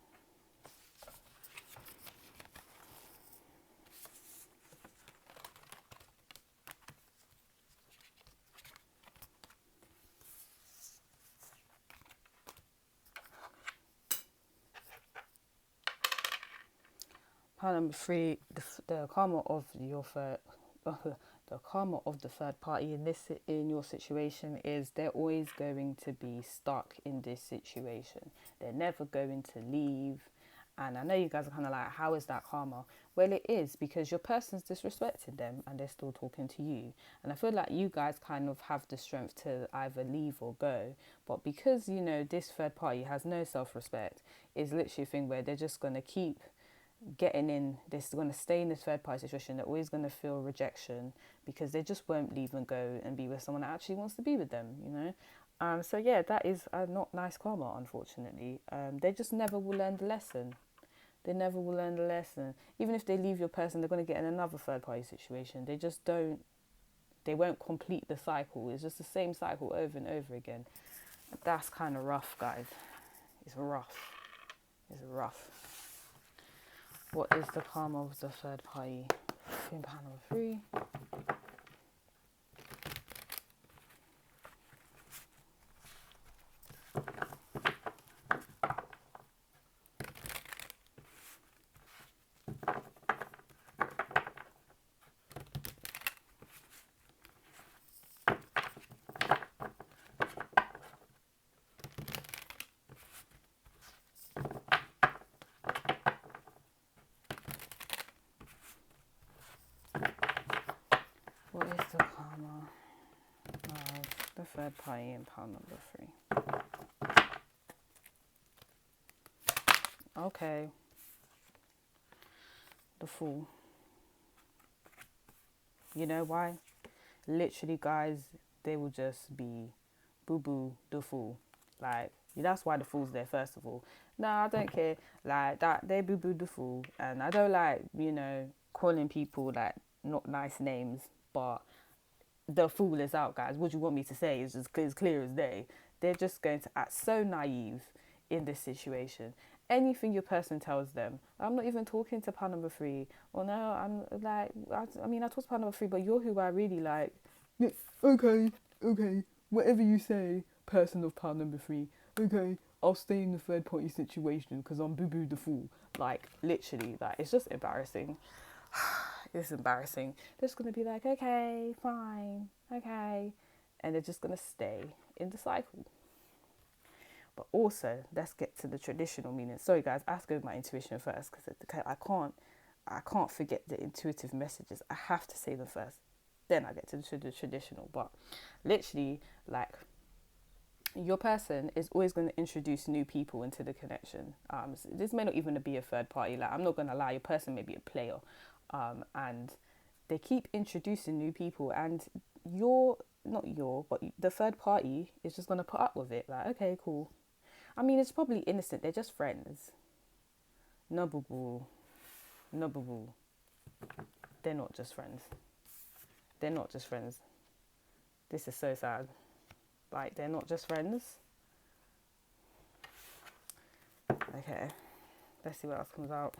Pile number 3, the karma of your third, the karma of the third party in your situation is they're always going to be stuck in this situation. They're never going to leave. And I know you guys are kind of like, how is that karma? Well, it is because your person's disrespecting them and they're still talking to you. And I feel like you guys kind of have the strength to either leave or go. But because, you know, this third party has no self-respect, it's literally a thing where they're just going to keep getting in, they're going to stay in this third party situation. They're always going to feel rejection because they just won't leave and go and be with someone that actually wants to be with them, you know. So yeah, that is not nice karma, unfortunately. They just never will learn the lesson. They never will learn the lesson. Even if they leave your person, they're going to get in another third party situation. They just don't, they won't complete the cycle. It's just the same cycle over and over again. That's kind of rough, guys. It's rough. It's rough. What is the karma of the third party? In pile number 3. What is the karma of the third party in pile number 3? Okay. The Fool. You know why? Literally, guys, they will just be boo-boo the Fool. Like, that's why the Fool's there, first of all. No, I don't care. Like, that they boo-boo the Fool. And I don't like, you know, calling people, like, not nice names. But the Fool is out, guys. What do you want me to say? It's just as clear as day. They're just going to act so naive in this situation. Anything your person tells them, I'm not even talking to pile number 3. Or no, I'm like, I mean, I talk to pile number 3, but you're who I really like. Yeah, okay, whatever you say, person of pile number 3. Okay, I'll stay in the third party situation because I'm boo-boo the Fool. Like, literally, like, it's just embarrassing. It's embarrassing. They're just going to be like, okay, fine, okay. And they're just going to stay in the cycle. But also, let's get to the traditional meaning. Sorry, guys, I have to go with my intuition first because I can't forget the intuitive messages. I have to say them first. Then I get to the traditional. But literally, like, your person is always going to introduce new people into the connection. So this may not even be a third party. Like, I'm not going to lie, your person may be a player. And they keep introducing new people, and but the third party is just going to put up with it. Like, okay, cool. I mean, it's probably innocent. They're just friends. No boo-boo. No boo-boo. They're not just friends. They're not just friends. This is so sad. Like, they're not just friends. Okay. Let's see what else comes out.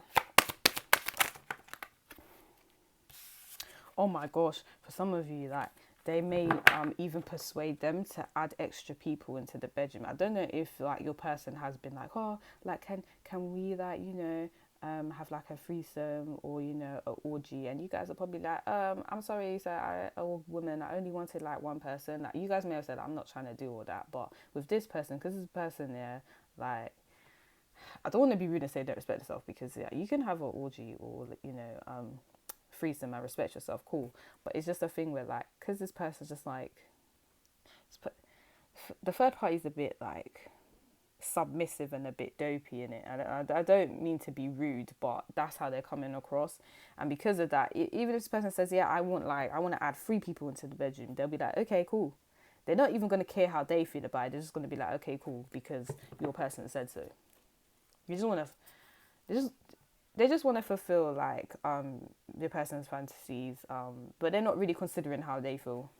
Oh my gosh, for some of you, like, they may even persuade them to add extra people into the bedroom. I don't know if like your person has been like, oh, like can we like, you know, have like a threesome or, you know, an orgy, and you guys are probably like, I'm sorry, so a woman, I only wanted like one person. Like, you guys may have said, I'm not trying to do all that, but with this person, because this person, yeah, like, I don't want to be rude and say don't respect yourself, because yeah, you can have an orgy or, you know, threesome and respect yourself, cool. But it's just a thing where like, because this person's just like, the third party's a bit like submissive and a bit dopey in it. I don't mean to be rude, but that's how they're coming across. And because of that, even if this person says, yeah, I want to add 3 people into the bedroom, they'll be like, okay, cool. They're not even going to care how they feel about it. They're just going to be like, okay, cool, because your person said so. You just want to, they just want to fulfill like your person's fantasies, but they're not really considering how they feel.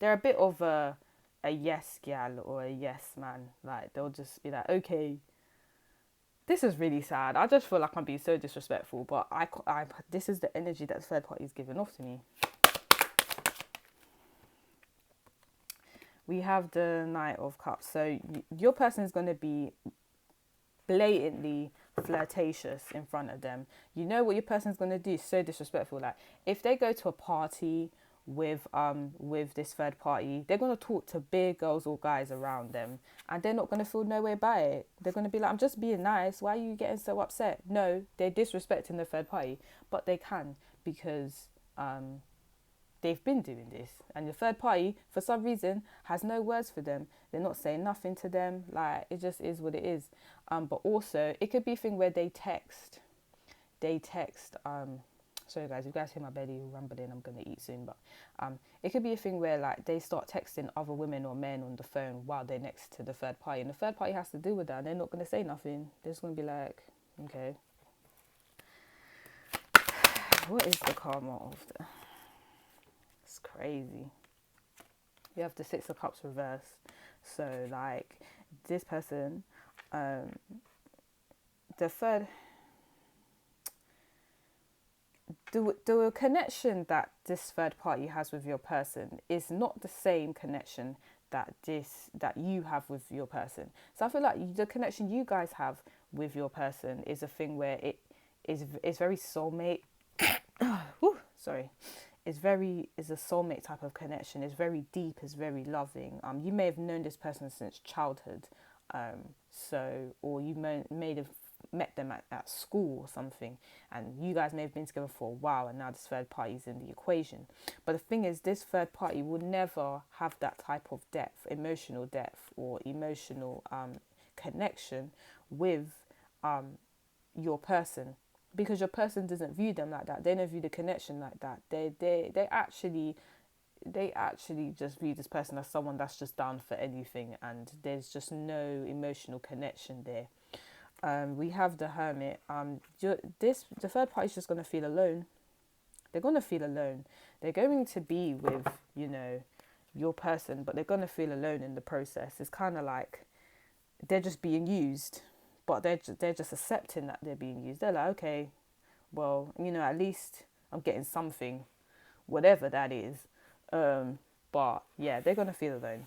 They're a bit of a yes gal or a yes man. Like, they'll just be like, okay, this is really sad. I just feel like I'm being so disrespectful, but I this is the energy that the third party is giving off to me. We have the Knight of Cups. So your person is going to be blatantly flirtatious in front of them. You know what your person's going to do? So disrespectful. Like, if they go to a party with this third party, they're going to talk to big girls or guys around them, and they're not going to feel no way about it. They're going to be like, I'm just being nice, why are you getting so upset? No, they're disrespecting the third party, but they can, because they've been doing this, and the third party for some reason has no words for them. They're not saying nothing to them. Like, it just is what it is. But also it could be a thing where they text sorry guys, you guys hear my belly rumbling, I'm gonna eat soon. But it could be a thing where like they start texting other women or men on the phone while they're next to the third party, and the third party has to deal with that, and they're not gonna say nothing. They're just gonna be like, okay. What is the karma of the... It's crazy. You have the Six of Cups reversed. So like, this person, the third, the connection that this third party has with your person is not the same connection that you have with your person. So I feel like the connection you guys have with your person is a thing where it's very soulmate. Sorry. It's a soulmate type of connection. It's very deep. It's very loving. You may have known this person since childhood, or you may have met them at school or something, and you guys may have been together for a while, and now this third party is in the equation. But the thing is, this third party will never have that type of emotional depth, or emotional connection with your person, because your person doesn't view them like that. They don't view the connection like that. They actually just view this person as someone that's just down for anything, and there's just no emotional connection there. We have the Hermit. The third party is just going to feel alone. They're going to feel alone. They're going to be with, you know, your person, but they're going to feel alone in the process. It's kind of like they're just being used, but they're just accepting that they're being used. They're like, okay, well, you know, at least I'm getting something, whatever that is. But yeah, they're going to feel alone.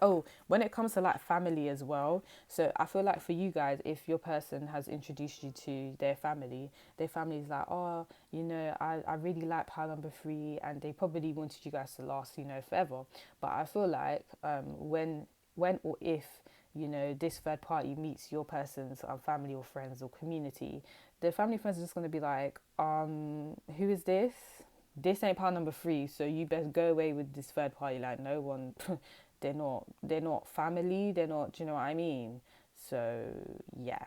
Oh, when it comes to like family as well, so I feel like for you guys, if your person has introduced you to their family's like, oh, you know, I really like pile number 3, and they probably wanted you guys to last, you know, forever. But I feel like when or if, you know, this third party meets your person's family or friends or community, the family friends are just going to be like, who is this? This ain't pile number 3, so you best go away with this third party. Like, no one... They're not family. They're not, do you know what I mean? So, yeah.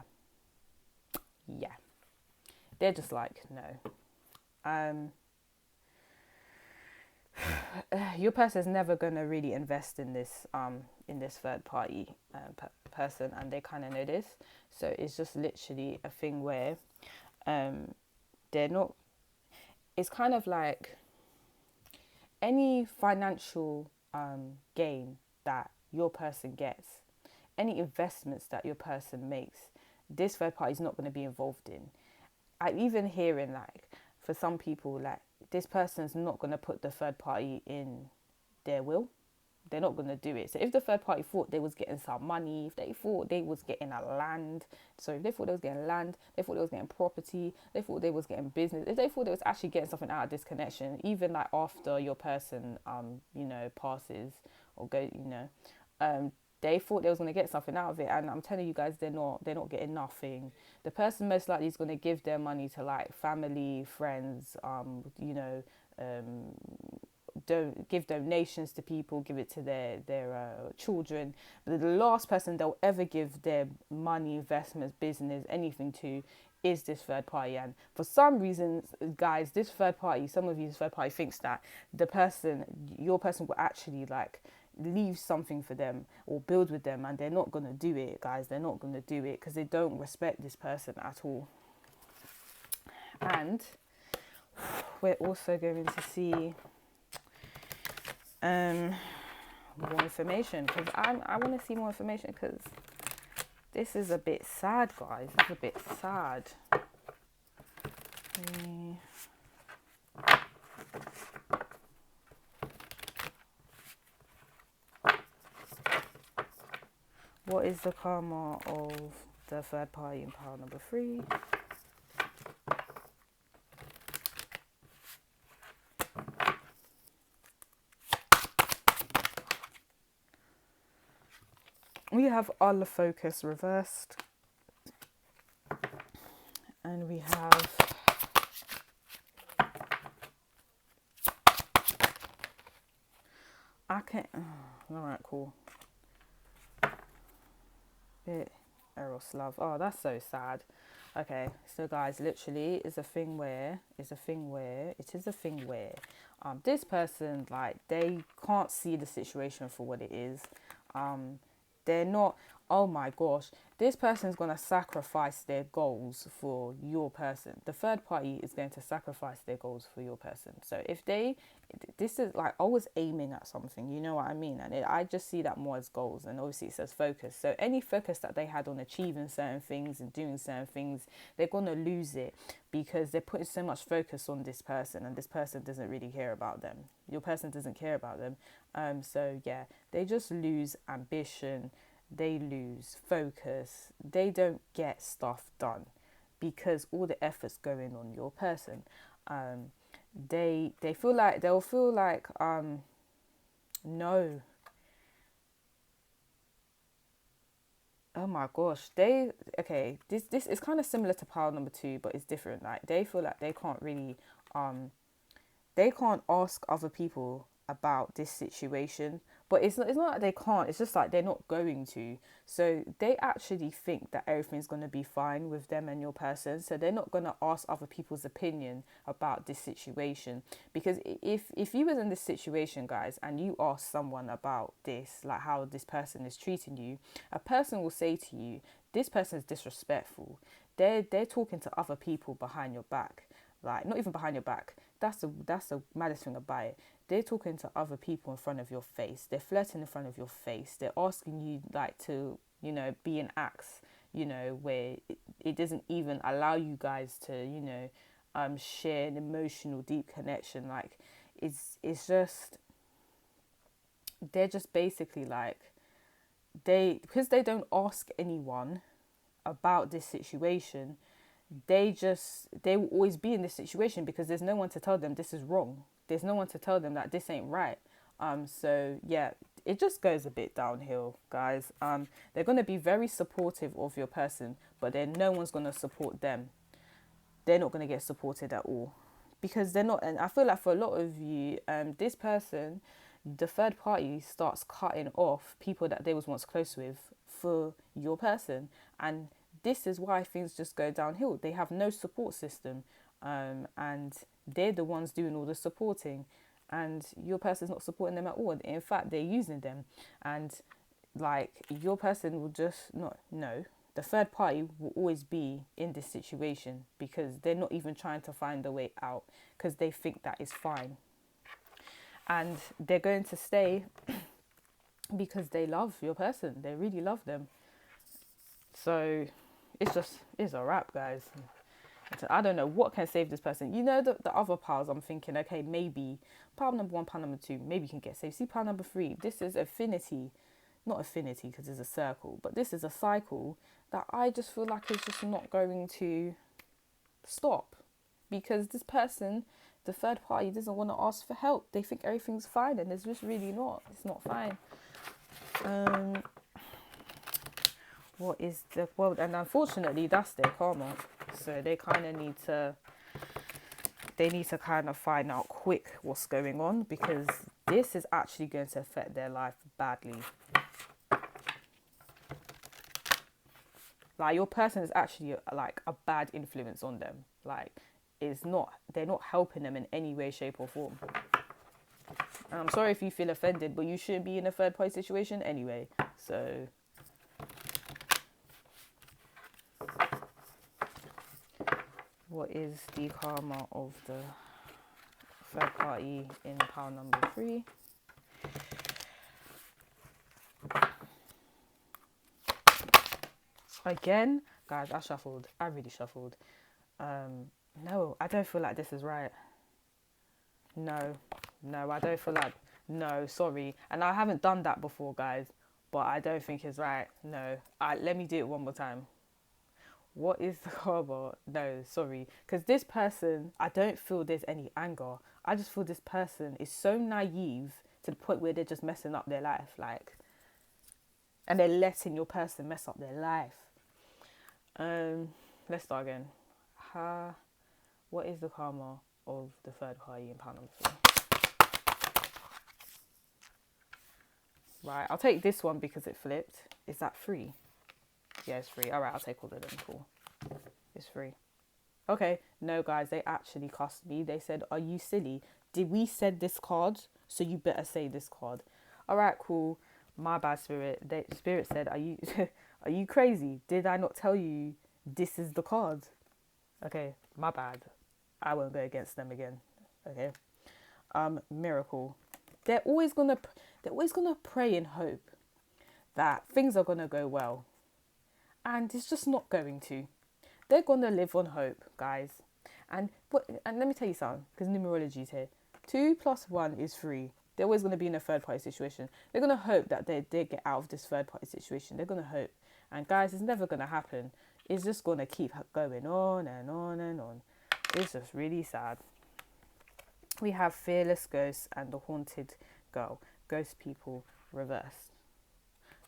They're just like, no. Your person is never going to really invest in this third party person, and they kind of know this. So it's just literally a thing where they're not... It's kind of like any financial gain that your person gets, any investments that your person makes, this third party is not going to be involved in. I'm even hearing like, for some people, like this person's not going to put the third party in their will. They're not going to do it. So if the third party thought they was getting some money, if they thought they was getting a land, so if they thought they was getting land, they thought they was getting property, they thought they was getting business, if they thought they was actually getting something out of this connection, even like after your person, you know, passes or go, you know, they thought they was going to get something out of it, and I'm telling you guys, they're not getting nothing. The person most likely is going to give their money to like family, friends, you know, don't give donations to people, give it to their children. But the last person they'll ever give their money, investments, business, anything to is this third party. And for some reason, guys, this third party, some of you, this third party thinks that the person, your person, will actually like leave something for them or build with them, and they're not going to do it, guys. They're not going to do it because they don't respect this person at all. And we're also going to see more information, because I want to see more information, because this is a bit sad, guys. It's a bit sad. What is the karma of the third party in pile number 3? We have Allah focus reversed, and we have alright, cool. Bit Eros love. Oh, that's so sad. Okay, so guys, literally is a thing where this person, like, they can't see the situation for what it is. They're not, oh my gosh, this person's going to sacrifice their goals for your person. The third party is going to sacrifice their goals for your person. So if this is like always aiming at something, you know what I mean? And I just see that more as goals. And obviously it says focus. So any focus that they had on achieving certain things and doing certain things, they're going to lose it because they're putting so much focus on this person, and this person doesn't really care about them. Your person doesn't care about them. So yeah, they just lose ambition. They lose focus. They don't get stuff done because all the effort's going on your person. They'll feel like no. Oh my gosh, this is kind of similar to pile number 2, but it's different. Like, they feel like they can't really they can't ask other people about this situation, but it's not that they can't, it's just like they're not going to. So they actually think that everything's going to be fine with them and your person, so they're not going to ask other people's opinion about this situation. Because if you was in this situation, guys, and you ask someone about this, like how this person is treating you, a person will say to you, this person is disrespectful. They're talking to other people behind your back. Like, not even behind your back. That's the maddest thing about it. They're talking to other people in front of your face. They're flirting in front of your face. They're asking you, like, to, you know, be an axe, you know, where it doesn't even allow you guys to, you know, share an emotional, deep connection. Like, it's just, they're just basically like, because they don't ask anyone about this situation, they will always be in this situation because there's no one to tell them this is wrong. There's no one to tell them that this ain't right. So yeah, it just goes a bit downhill, guys. They're going to be very supportive of your person, but then no one's going to support them. They're not going to get supported at all because they're not. And I feel like for a lot of you, this person, the third party, starts cutting off people that they was once close with for your person, and this is why things just go downhill. They have no support system, and they're the ones doing all the supporting, and your person's not supporting them at all. In fact, they're using them, and like, your person will just not know. The third party will always be in this situation because they're not even trying to find a way out because they think that is fine, and they're going to stay because they love your person. They really love them. So it's a wrap, guys. I don't know what can save this person. You know, the other piles, I'm thinking, okay, maybe pile number 1, pile number 2, maybe you can get saved. See pile number 3, this is affinity, not affinity because it's a circle, but this is a cycle that I just feel like is just not going to stop, because this person, the third party, doesn't want to ask for help. They think everything's fine, and it's just really not. It's not fine. What is the, well, and unfortunately that's their karma, so they kind of need to, kind of find out quick what's going on, because this is actually going to affect their life badly. Like, your person is actually like a bad influence on them. Like, they're not helping them in any way, shape or form. And I'm sorry if you feel offended, but you shouldn't be in a third party situation anyway. So what is the karma of the third party in pile number 3? Again, guys, I really shuffled. No, I don't feel like this is right. No, I don't feel like, no, sorry. And I haven't done that before, guys, but I don't think it's right. No, let me do it one more time. What is the karma? No, sorry. Because this person, I don't feel there's any anger. I just feel this person is so naive to the point where they're just messing up their life. Like, and they're letting your person mess up their life. Let's start again. What is the karma of the third party in pile number 3? Right, I'll take this one because it flipped. Is that 3? Yeah, it's 3. All right, I'll take all of them. Cool. It's 3. Okay. No, guys, they actually cussed me. They said, "Are you silly? Did we send this card? So you better say this card." All right, cool. My bad, Spirit. Spirit said, "Are you, are you crazy? Did I not tell you this is the card?" Okay, my bad. I won't go against them again. Okay. Miracle. They're always gonna pray and hope that things are gonna go well, and it's just not going to. They're gonna live on hope, guys. And let me tell you something, because numerology is here. 2 + 1 is 3. They're always gonna be in a third party situation. They're gonna hope that they get out of this third party situation. They're gonna hope, and guys, it's never gonna happen. It's just gonna keep going on and on and on. It's just really sad. We have fearless ghosts and the haunted girl. Ghost people reversed.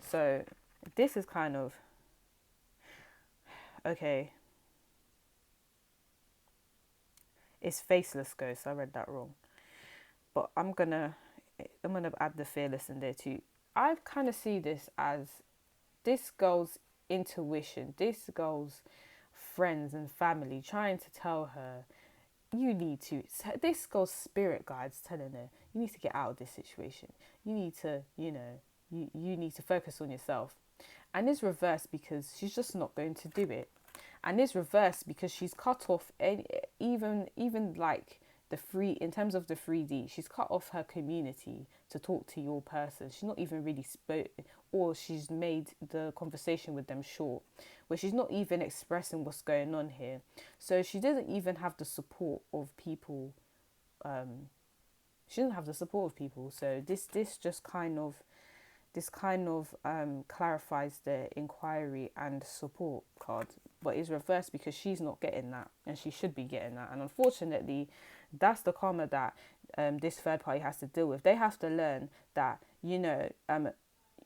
So this is kind of okay. It's faceless ghost. I read that wrong, but I'm gonna add the fearless in there too. I kind of see this as this girl's intuition, this girl's friends and family trying to tell her, you need to, this girl's spirit guides telling her, you need to get out of this situation. You need to, you need to focus on yourself. And it's reversed because she's just not going to do it. And it's reversed because she's cut off even like in terms of the 3D, she's cut off her community to talk to your person. She's not even really or she's made the conversation with them short, where she's not even expressing what's going on here. So she doesn't even have the support of people. She doesn't have the support of people. So this just kind of clarifies the inquiry and support card, but it's reversed because she's not getting that, and she should be getting that. And unfortunately, that's the karma that this third party has to deal with. They have to learn that,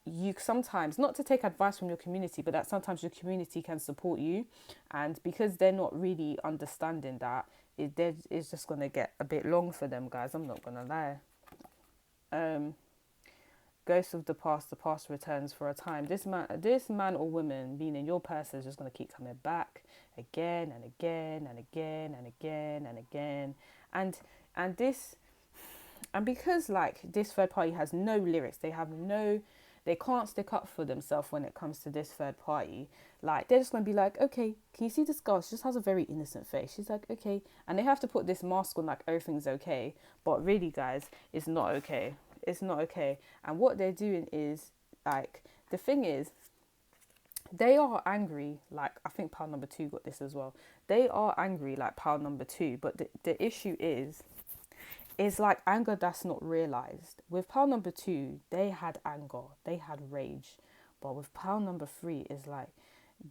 you sometimes, not to take advice from your community, but that sometimes your community can support you. And because they're not really understanding that, it's just going to get a bit long for them, guys. I'm not going to lie. Ghosts of the past returns for a time. This man or woman, meaning your person, is just going to keep coming back again and again and again and again and again. And because like this third party has no lyrics, they can't stick up for themselves when it comes to this third party. Like, they're just going to be like, okay, can you see this girl? She just has a very innocent face. She's like, okay. And they have to put this mask on like everything's okay. But really, guys, it's not okay. It's not okay. And what they're doing is, like, the thing is, They are angry, like I think pile number two got this as well. They are angry like pile number two, but the issue is like anger that's not realized. With pile number two, they had anger, they had rage. But with pile number three, is like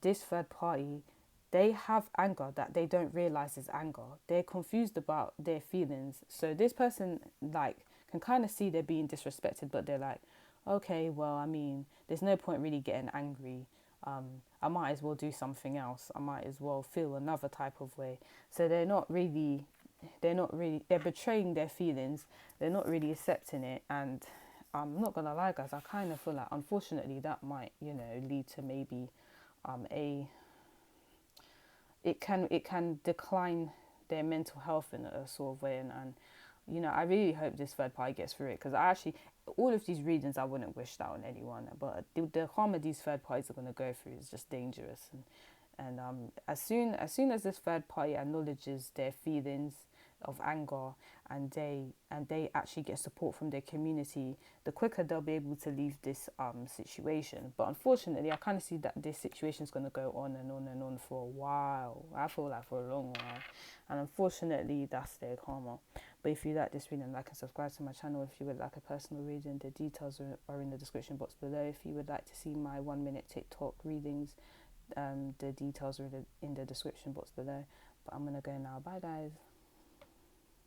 this third party, they have anger that they don't realize is anger. They're confused about their feelings. So this person like can kind of see they're being disrespected, but they're like, okay, well, I mean, there's no point really getting angry. I might as well do something else. I might as well feel another type of way. So they're betraying their feelings. They're not really accepting it. And I'm not gonna lie, guys, I kind of feel like unfortunately that might, lead to maybe a it can decline their mental health in a sort of way. And I really hope this third party gets through it, because I actually, all of these readings, I wouldn't wish that on anyone, but the karma these third parties are going to go through is just dangerous. And as soon as this third party acknowledges their feelings of anger, and they actually get support from their community, the quicker they'll be able to leave this situation. But unfortunately, I kind of see that this situation is going to go on and on and on for a while. I feel like for a long while, and unfortunately, that's their karma. But if you like this reading, like and subscribe to my channel. If you would like a personal reading, the details are in the description box below. If you would like to see my 1 minute TikTok readings, the details are in the description box below. But I'm gonna go now. Bye, guys.